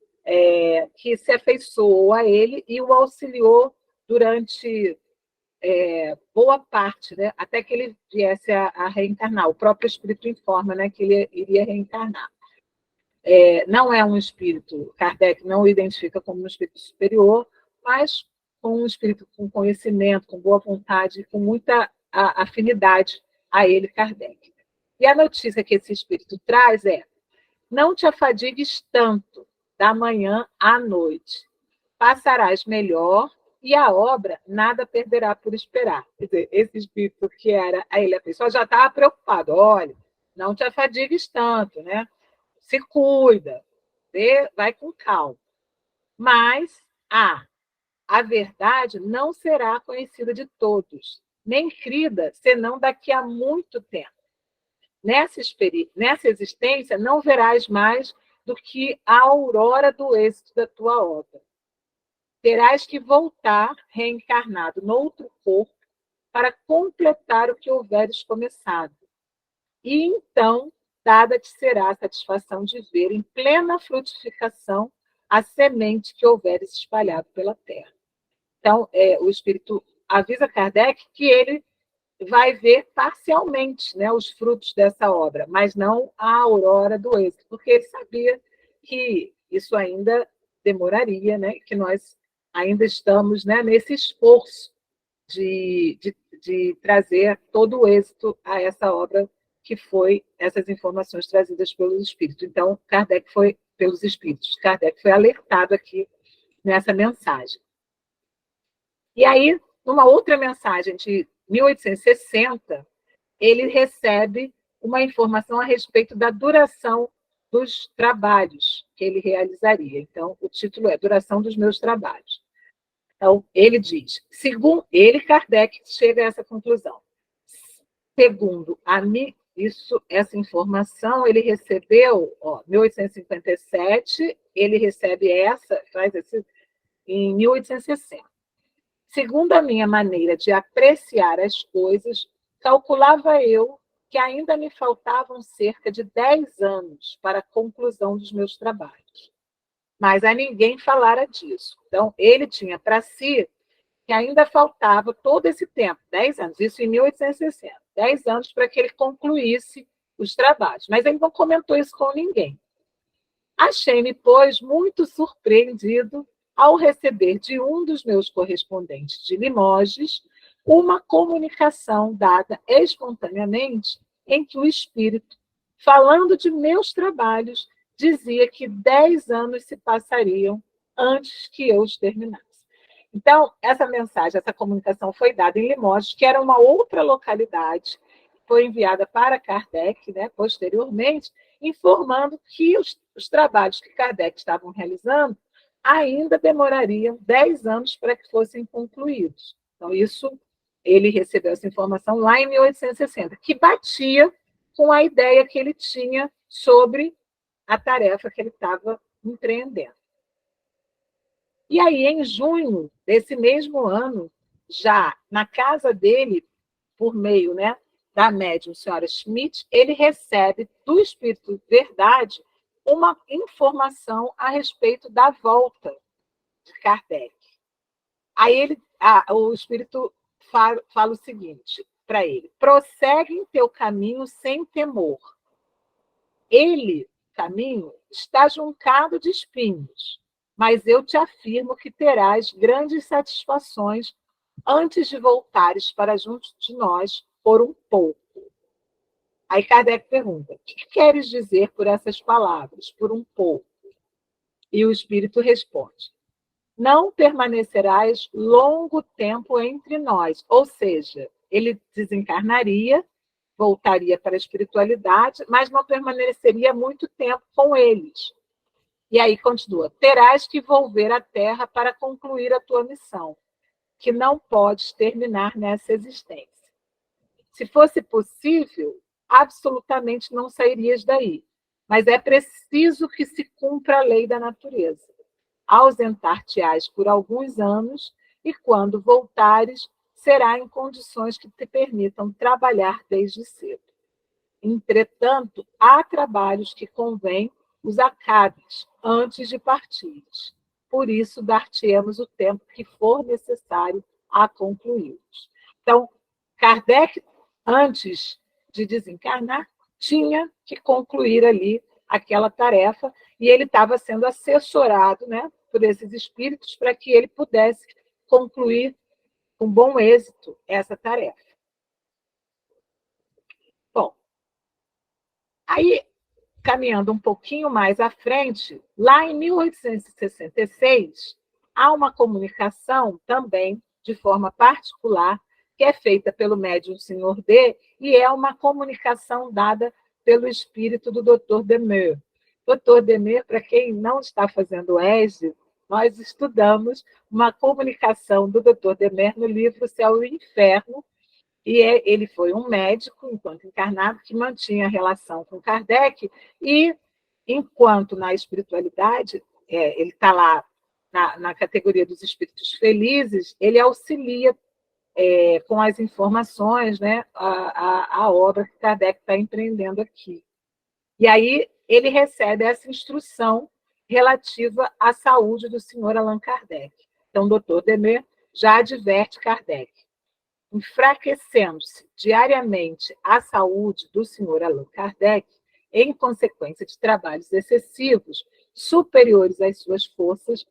que se afeiçoou a ele e o auxiliou durante boa parte, né, até que ele viesse a reencarnar. O próprio espírito informa, né, que ele iria reencarnar. Não é um espírito, Kardec não o identifica como um espírito superior, mas com um espírito com conhecimento, com boa vontade, com muita afinidade a ele, Kardec. E a notícia que esse espírito traz é: não te afadigues tanto da manhã à noite, passarás melhor e a obra nada perderá por esperar. Quer dizer, esse espírito que era a ele, a pessoa já estava preocupado: olha, não te afadigues tanto, né? Se cuida, vai com calma. Mas a verdade não será conhecida de todos, nem crida, senão daqui a muito tempo. Nessa existência, não verás mais do que a aurora do êxito da tua obra. Terás que voltar reencarnado noutro corpo para completar o que houveres começado. E então, dada te será a satisfação de ver em plena frutificação a semente que houveres espalhado pela terra. Então, o Espírito avisa Kardec que ele vai ver parcialmente, né, os frutos dessa obra, mas não a aurora do êxito, porque ele sabia que isso ainda demoraria, né, que nós ainda estamos, né, nesse esforço de trazer todo o êxito a essa obra que foi essas informações trazidas pelos espíritos. Então, Kardec foi pelos espíritos. Kardec foi alertado aqui nessa mensagem. E aí, numa outra mensagem de 1860, ele recebe uma informação a respeito da duração dos trabalhos que ele realizaria. Então, o título é Duração dos Meus Trabalhos. Então, ele diz, segundo ele, Kardec, chega a essa conclusão. Segundo essa informação ele recebeu, em 1857, ele recebe em 1860. Segundo a minha maneira de apreciar as coisas, calculava eu que ainda me faltavam cerca de 10 anos para a conclusão dos meus trabalhos. Mas a ninguém falara disso. Então, ele tinha para si que ainda faltava todo esse tempo, 10 anos, isso em 1860, 10 anos para que ele concluísse os trabalhos. Mas ele não comentou isso com ninguém. Achei-me, pois, muito surpreendido ao receber de um dos meus correspondentes de Limoges uma comunicação dada espontaneamente em que o espírito, falando de meus trabalhos, dizia que 10 anos se passariam antes que eu os terminasse. Então, essa mensagem, essa comunicação foi dada em Limoges, que era uma outra localidade, foi enviada para Kardec, né, posteriormente, informando que os trabalhos que Kardec estavam realizando ainda demorariam 10 anos para que fossem concluídos. Então, ele recebeu essa informação lá em 1860, que batia com a ideia que ele tinha sobre a tarefa que ele estava empreendendo. E aí, em junho desse mesmo ano, já na casa dele, por meio, né, da médium senhora Schmidt, ele recebe do Espírito Verdade uma informação a respeito da volta de Kardec. Aí o Espírito fala o seguinte para ele: prossegue em teu caminho sem temor. Ele, caminho, está juncado de espinhos, mas eu te afirmo que terás grandes satisfações antes de voltares para junto de nós por um pouco. Aí Kardec pergunta: o que queres dizer por essas palavras, por um pouco? E o Espírito responde: não permanecerás longo tempo entre nós. Ou seja, ele desencarnaria, voltaria para a espiritualidade, mas não permaneceria muito tempo com eles. E aí continua: terás que volver à Terra para concluir a tua missão, que não podes terminar nessa existência. Se fosse possível, absolutamente não sairias daí. Mas é preciso que se cumpra a lei da natureza. Ausentar-te-ás por alguns anos e, quando voltares, será em condições que te permitam trabalhar desde cedo. Entretanto, há trabalhos que convém os acabes antes de partires. Por isso, dar-te-emos o tempo que for necessário a concluí-los. Então, Kardec, antes de desencarnar, tinha que concluir ali aquela tarefa, e ele estava sendo assessorado, né, por esses espíritos para que ele pudesse concluir com bom êxito essa tarefa. Bom, aí, caminhando um pouquinho mais à frente, lá em 1866, há uma comunicação também, de forma particular, que é feita pelo médium Sr. D, e é uma comunicação dada pelo espírito do Dr. Demer. Dr. Demer, para quem não está fazendo ESE, nós estudamos uma comunicação do Dr. Demer no livro Céu e Inferno, e ele foi um médico, enquanto encarnado, que mantinha relação com Kardec, e, enquanto na espiritualidade, ele está lá na categoria dos espíritos felizes, ele auxilia com as informações, né, a obra que Kardec está empreendendo aqui. E aí ele recebe essa instrução relativa à saúde do senhor Allan Kardec. Então, o doutor Demer já adverte Kardec: enfraquecendo-se diariamente a saúde do senhor Allan Kardec, em consequência de trabalhos excessivos, superiores às suas forças,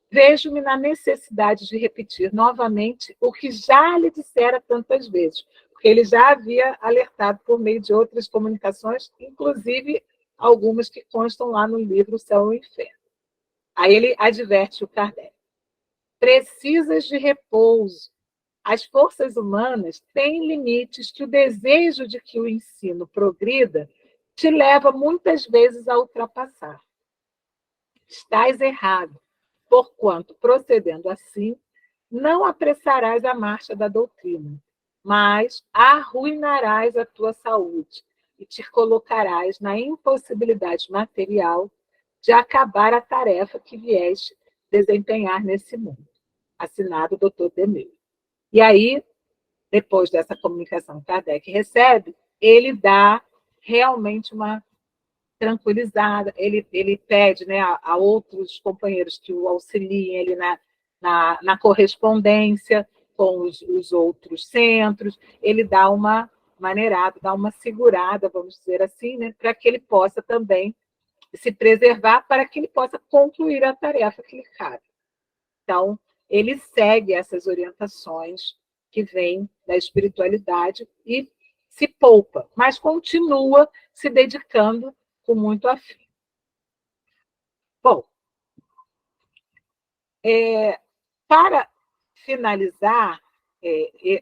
vejo-me na necessidade de repetir novamente o que já lhe dissera tantas vezes, porque ele já havia alertado por meio de outras comunicações, inclusive algumas que constam lá no livro Céu e Inferno. Aí ele adverte o Kardec: precisas de repouso. As forças humanas têm limites que o desejo de que o ensino progrida te leva muitas vezes a ultrapassar. Estás errado, porquanto, procedendo assim, não apressarás a marcha da doutrina, mas arruinarás a tua saúde e te colocarás na impossibilidade material de acabar a tarefa que vieste desempenhar nesse mundo. Assinado Dr. Demer. E aí, depois dessa comunicação que Kardec recebe, ele dá realmente uma tranquilizada, ele pede, né, a outros companheiros que o auxiliem ele na correspondência com os outros centros, ele dá uma maneirada, dá uma segurada, vamos dizer assim, né, para que ele possa também se preservar, para que ele possa concluir a tarefa que lhe cabe. Então, ele segue essas orientações que vêm da espiritualidade e se poupa, mas continua se dedicando com muito afinco. Bom, para finalizar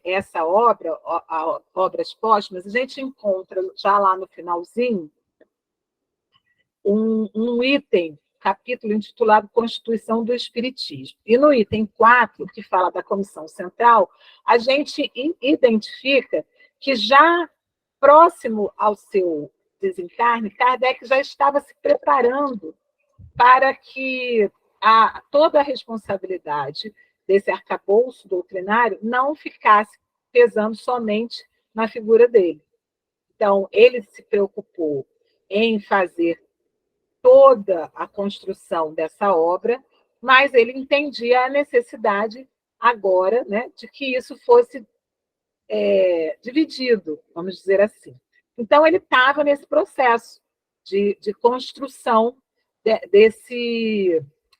essa obra, Obras Póstumas, a gente encontra já lá no finalzinho um item, capítulo intitulado Constituição do Espiritismo. E no item 4, que fala da Comissão Central, a gente identifica que já próximo ao seu desencarne, Kardec já estava se preparando para que toda a responsabilidade desse arcabouço doutrinário não ficasse pesando somente na figura dele. Então, ele se preocupou em fazer toda a construção dessa obra, mas ele entendia a necessidade agora, né, de que isso fosse dividido, vamos dizer assim. Então, ele estava nesse processo de construção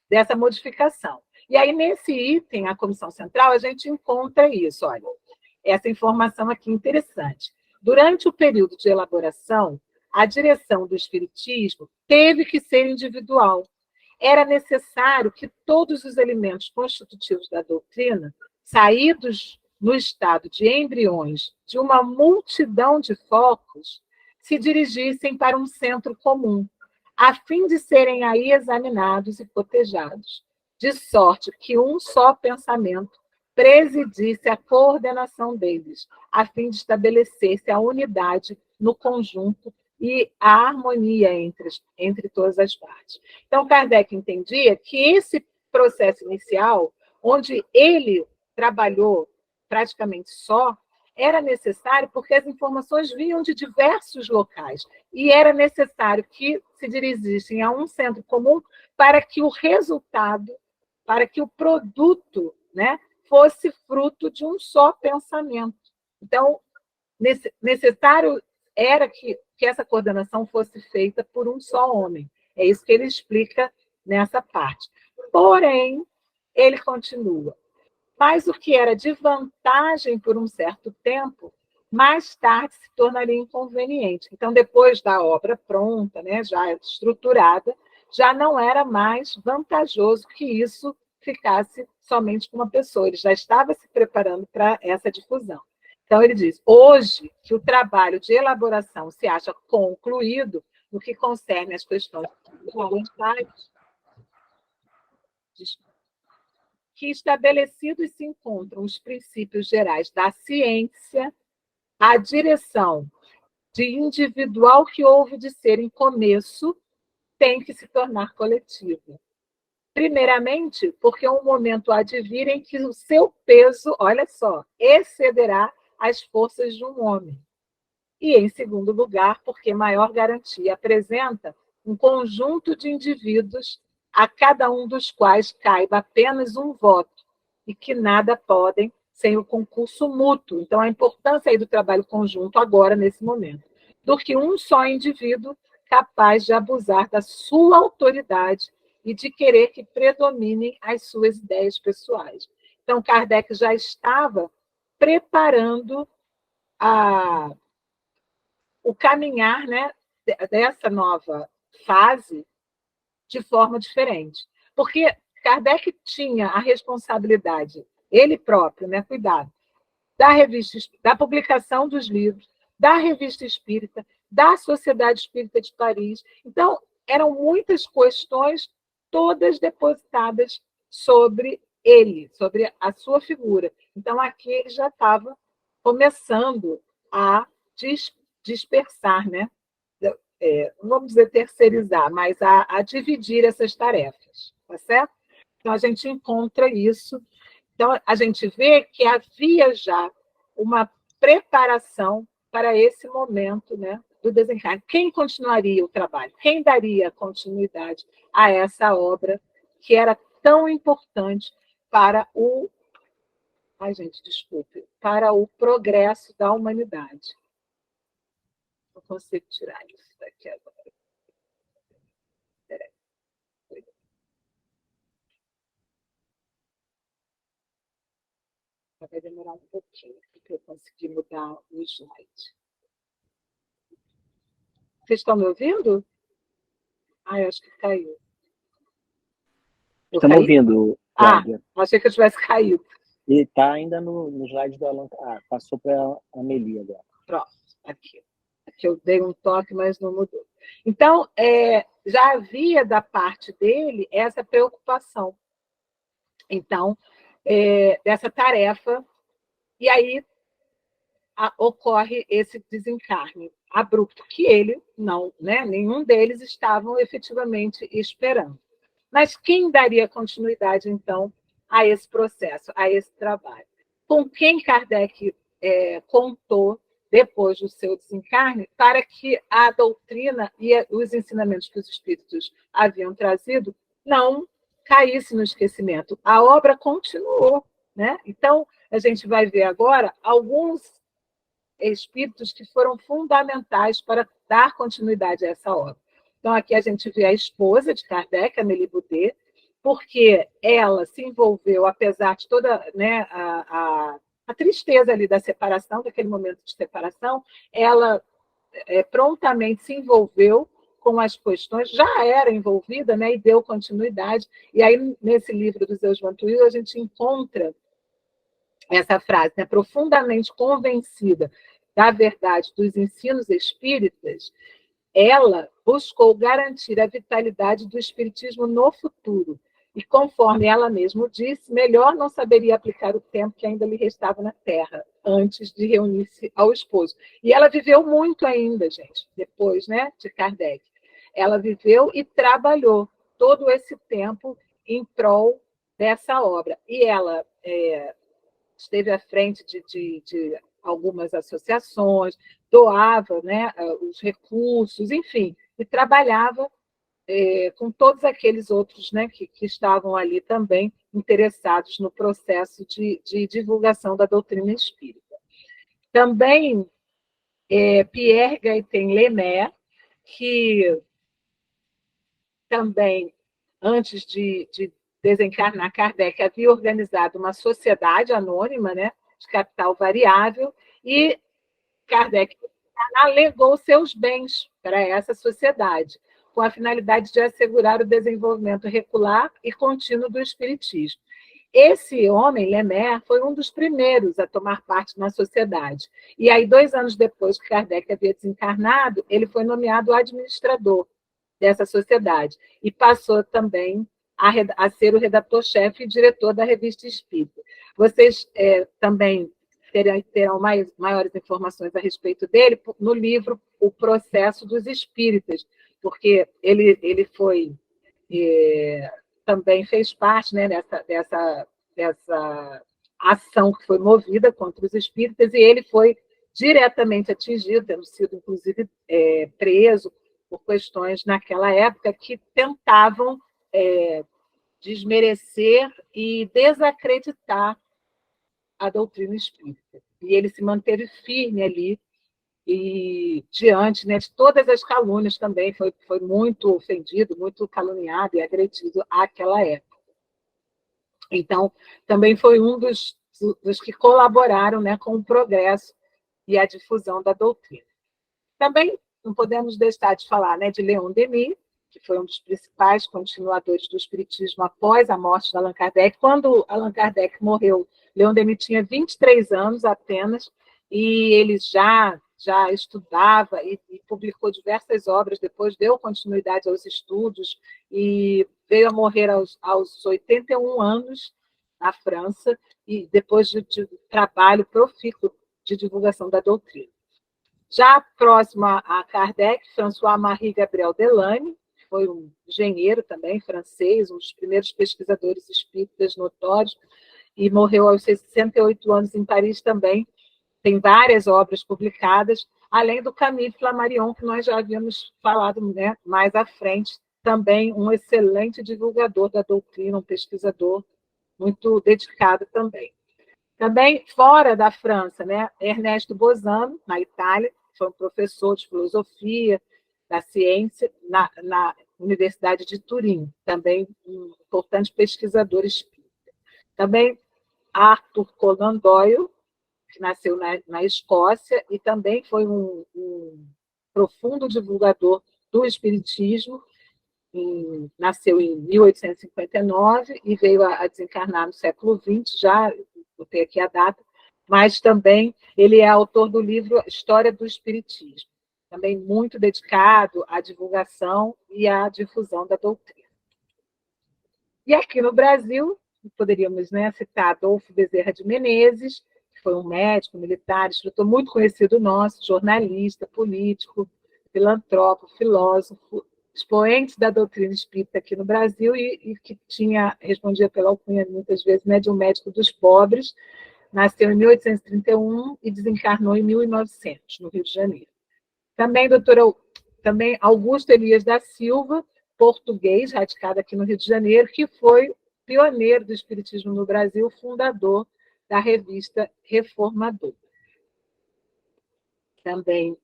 dessa modificação. E aí, nesse item, a Comissão Central, a gente encontra isso, olha, essa informação aqui interessante. Durante o período de elaboração, a direção do Espiritismo teve que ser individual. Era necessário que todos os elementos constitutivos da doutrina, saídos no estado de embriões de uma multidão de focos, se dirigissem para um centro comum, a fim de serem aí examinados e cotejados, de sorte que um só pensamento presidisse a coordenação deles, a fim de estabelecer-se a unidade no conjunto e a harmonia entre todas as partes. Então, Kardec entendia que esse processo inicial, onde ele trabalhou praticamente só, era necessário porque as informações vinham de diversos locais e era necessário que se dirigissem a um centro comum para que o resultado, para que o produto, né, fosse fruto de um só pensamento. Então, necessário era que essa coordenação fosse feita por um só homem. É isso que ele explica nessa parte. Porém, ele continua. Mas o que era de vantagem por um certo tempo, mais tarde se tornaria inconveniente. Então, depois da obra pronta, né, já estruturada, já não era mais vantajoso que isso ficasse somente com uma pessoa. Ele já estava se preparando para essa difusão. Então, ele diz, hoje que o trabalho de elaboração se acha concluído no que concerne às questões fundamentais, que estabelecidos se encontram os princípios gerais da ciência, a direção de individual que houve de ser em começo tem que se tornar coletiva. Primeiramente, porque um momento há de vir em que o seu peso, olha só, excederá as forças de um homem. E, em segundo lugar, porque maior garantia apresenta um conjunto de indivíduos a cada um dos quais caiba apenas um voto e que nada podem sem o concurso mútuo. Então, a importância aí do trabalho conjunto agora, nesse momento, do que um só indivíduo capaz de abusar da sua autoridade e de querer que predominem as suas ideias pessoais. Então, Kardec já estava preparando o caminhar, né, dessa nova fase de forma diferente. Porque Kardec tinha a responsabilidade, ele próprio, né, cuidado, da publicação dos livros, da Revista Espírita, da Sociedade Espírita de Paris. Então, eram muitas questões, todas depositadas sobre ele, sobre a sua figura. Então, aqui ele já estava começando a dispersar, né? Não vamos dizer terceirizar, mas a dividir essas tarefas, tá certo? Então, a gente encontra isso. Então, a gente vê que havia já uma preparação para esse momento, né, do desencarne. Quem continuaria o trabalho? Quem daria continuidade a essa obra que era tão importante para o... Ai, gente, desculpe. Para o progresso da humanidade. Não consigo tirar isso daqui agora. Vai demorar um pouquinho para eu conseguir mudar o slide. Vocês estão me ouvindo? Eu acho que caiu. Estamos ouvindo, Cláudia. Achei que eu tivesse caído. E está ainda no slide do Allan. Passou para a Amelie agora. Pronto, aqui. Aqui eu dei um toque, mas não mudou. Então, já havia da parte dele essa preocupação. Então, dessa tarefa, e aí ocorre esse desencarne abrupto, que ele não, né, nenhum deles estavam efetivamente esperando. Mas quem daria continuidade, então, a esse processo, a esse trabalho? Com quem Kardec contou depois do seu desencarne para que a doutrina e os ensinamentos que os espíritos haviam trazido não caísse no esquecimento. A obra continuou, né? Então, a gente vai ver agora alguns espíritos que foram fundamentais para dar continuidade a essa obra. Então, aqui a gente vê a esposa de Kardec, Amélie Boudet, porque ela se envolveu, apesar de toda, né, a tristeza ali da separação, daquele momento de separação, ela prontamente se envolveu com as questões, já era envolvida, né, e deu continuidade. E aí, nesse livro do Zeus Mantuil, a gente encontra essa frase, né, profundamente convencida da verdade dos ensinos espíritas, ela buscou garantir a vitalidade do espiritismo no futuro. E, conforme ela mesma disse, melhor não saberia aplicar o tempo que ainda lhe restava na Terra, antes de reunir-se ao esposo. E ela viveu muito ainda, gente, depois, né, de Kardec. Ela viveu e trabalhou todo esse tempo em prol dessa obra. E ela esteve à frente de algumas associações, doava, né, os recursos, enfim, e trabalhava com todos aqueles outros, né, que estavam ali também interessados no processo de divulgação da doutrina espírita. Também Pierre Gaëtan Lemaitre, que também, antes de desencarnar Kardec, havia organizado uma sociedade anônima, né, de capital variável, e Kardec legou seus bens para essa sociedade, com a finalidade de assegurar o desenvolvimento regular e contínuo do espiritismo. Esse homem, Lemaitre, foi um dos primeiros a tomar parte na sociedade. E aí, 2 anos depois que Kardec havia desencarnado, ele foi nomeado administrador dessa sociedade e passou também a ser o redator-chefe e diretor da Revista Espírita. Vocês também terão maiores informações a respeito dele no livro O Processo dos Espíritas, porque ele foi também fez parte, né, dessa ação que foi movida contra os espíritas, e ele foi diretamente atingido, tendo sido, inclusive, preso por questões naquela época que tentavam desmerecer e desacreditar a doutrina espírita. E ele se manteve firme ali, e diante, né, de todas as calúnias também, foi muito ofendido, muito caluniado e agredido àquela época. Então, também foi um dos que colaboraram, né, com o progresso e a difusão da doutrina. Também não podemos deixar de falar, né, de Leon Denis, que foi um dos principais continuadores do espiritismo após a morte de Allan Kardec. Quando Allan Kardec morreu, Leon Denis tinha 23 anos apenas, e ele já estudava e publicou diversas obras, depois deu continuidade aos estudos e veio a morrer aos 81 anos na França, e depois de trabalho profícuo de divulgação da doutrina. Já próximo a Kardec, François-Marie Gabriel Delany, que foi um engenheiro também francês, um dos primeiros pesquisadores espíritas notórios, e morreu aos 68 anos em Paris também. Tem várias obras publicadas, além do Camille Flammarion, que nós já havíamos falado, né, mais à frente, também um excelente divulgador da doutrina, um pesquisador muito dedicado também. Também, fora da França, né, Ernesto Bosano, na Itália, foi um professor de filosofia, da ciência, na Universidade de Turim, também um importante pesquisador espírita. Também Arthur Conan Doyle, que nasceu na Escócia e também foi um profundo divulgador do espiritismo, nasceu em 1859 e veio a desencarnar no século XX, já botei aqui a data, mas também ele é autor do livro História do Espiritismo, também muito dedicado à divulgação e à difusão da doutrina. E aqui no Brasil, poderíamos, né, citar Adolfo Bezerra de Menezes, que foi um médico, militar, instrutor muito conhecido nosso, jornalista, político, filantropo, filósofo, expoente da doutrina espírita aqui no Brasil e que respondia pela alcunha, muitas vezes, né, de um médico dos pobres. Nasceu em 1831 e desencarnou em 1900, no Rio de Janeiro. Também Augusto Elias da Silva, português, radicado aqui no Rio de Janeiro, que foi pioneiro do espiritismo no Brasil, fundador da revista Reformador. também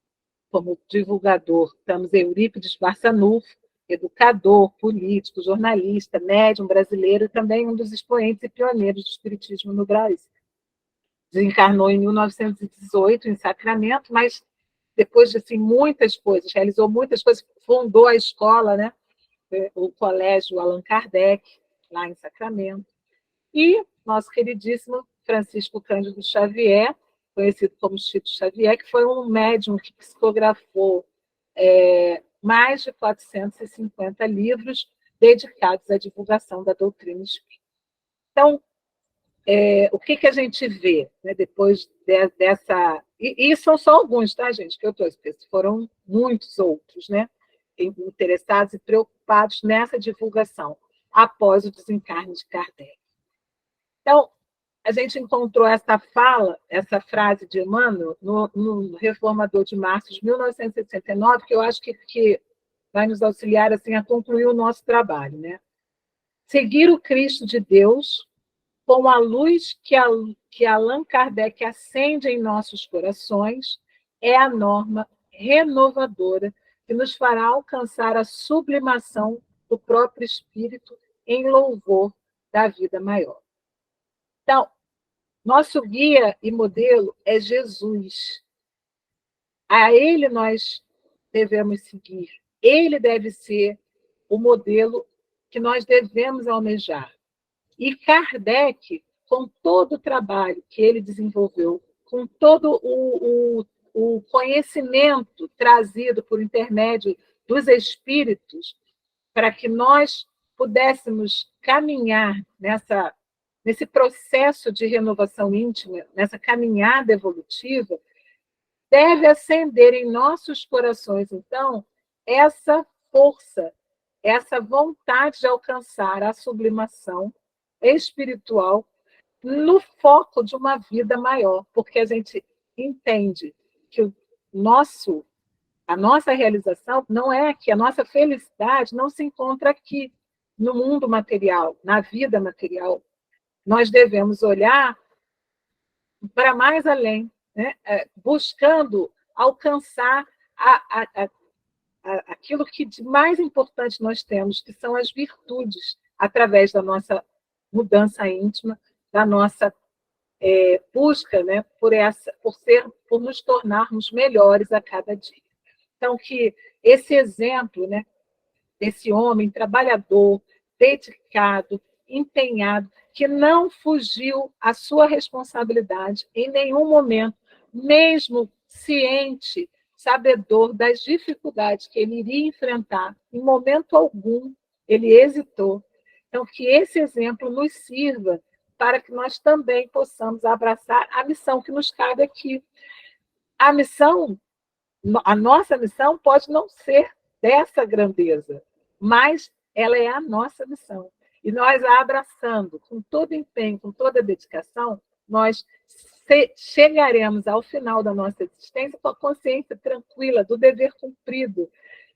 como divulgador, estamos Eurípides Barçanufo, educador, político, jornalista, médium brasileiro e também um dos expoentes e pioneiros do espiritismo no Brasil. Desencarnou em 1918 em Sacramento, mas depois de assim, muitas coisas, realizou muitas coisas, fundou a escola, né? O colégio Allan Kardec, lá em Sacramento. E nosso queridíssimo Francisco Cândido Xavier, conhecido como Chico Xavier, que foi um médium que psicografou mais de 450 livros dedicados à divulgação da doutrina espírita. Então, o que a gente vê, né, depois dessa... E são só alguns, tá, gente, que eu estou explicando. Foram muitos outros, né, interessados e preocupados nessa divulgação, após o desencarne de Kardec. Então, a gente encontrou essa frase de Emmanuel, no Reformador de março de 1969, que eu acho que vai nos auxiliar assim, a concluir o nosso trabalho. Né? Seguir o Cristo de Deus com a luz que Allan Kardec acende em nossos corações é a norma renovadora que nos fará alcançar a sublimação do próprio espírito em louvor da vida maior. Então, nosso guia e modelo é Jesus. A ele nós devemos seguir. Ele deve ser o modelo que nós devemos almejar. E Kardec, com todo o trabalho que ele desenvolveu, com todo o conhecimento trazido por intermédio dos espíritos, para que nós pudéssemos caminhar nesse processo de renovação íntima, nessa caminhada evolutiva, deve acender em nossos corações, então, essa força, essa vontade de alcançar a sublimação espiritual no foco de uma vida maior, porque a gente entende que a nossa realização não é aqui, a nossa felicidade não se encontra aqui, no mundo material, na vida material. Nós devemos olhar para mais além, né? Buscando alcançar aquilo que de mais importante nós temos, que são as virtudes, através da nossa mudança íntima, da nossa busca, né, por nos tornarmos melhores a cada dia. Então, que esse exemplo, né, desse homem trabalhador, dedicado, empenhado, que não fugiu à sua responsabilidade em nenhum momento, mesmo ciente, sabedor das dificuldades que ele iria enfrentar, em momento algum ele hesitou. Então, que esse exemplo nos sirva para que nós também possamos abraçar a missão que nos cabe aqui. A nossa missão pode não ser dessa grandeza, mas ela é a nossa missão. E nós a abraçando com todo empenho, com toda dedicação, nós chegaremos ao final da nossa existência com a consciência tranquila do dever cumprido.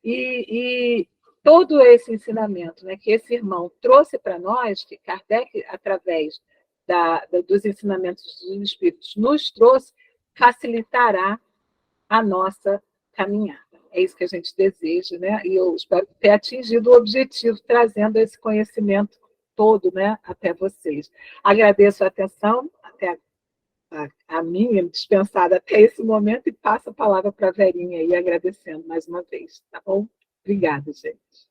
E todo esse ensinamento, né, que esse irmão trouxe para nós, que Kardec, através dos ensinamentos dos Espíritos, nos trouxe, facilitará a nossa caminhada. É isso que a gente deseja, né? E eu espero ter atingido o objetivo, trazendo esse conhecimento todo, né, até vocês. Agradeço a atenção, até a minha dispensada até esse momento, e passo a palavra para a Verinha aí, agradecendo mais uma vez, tá bom? Obrigada, gente.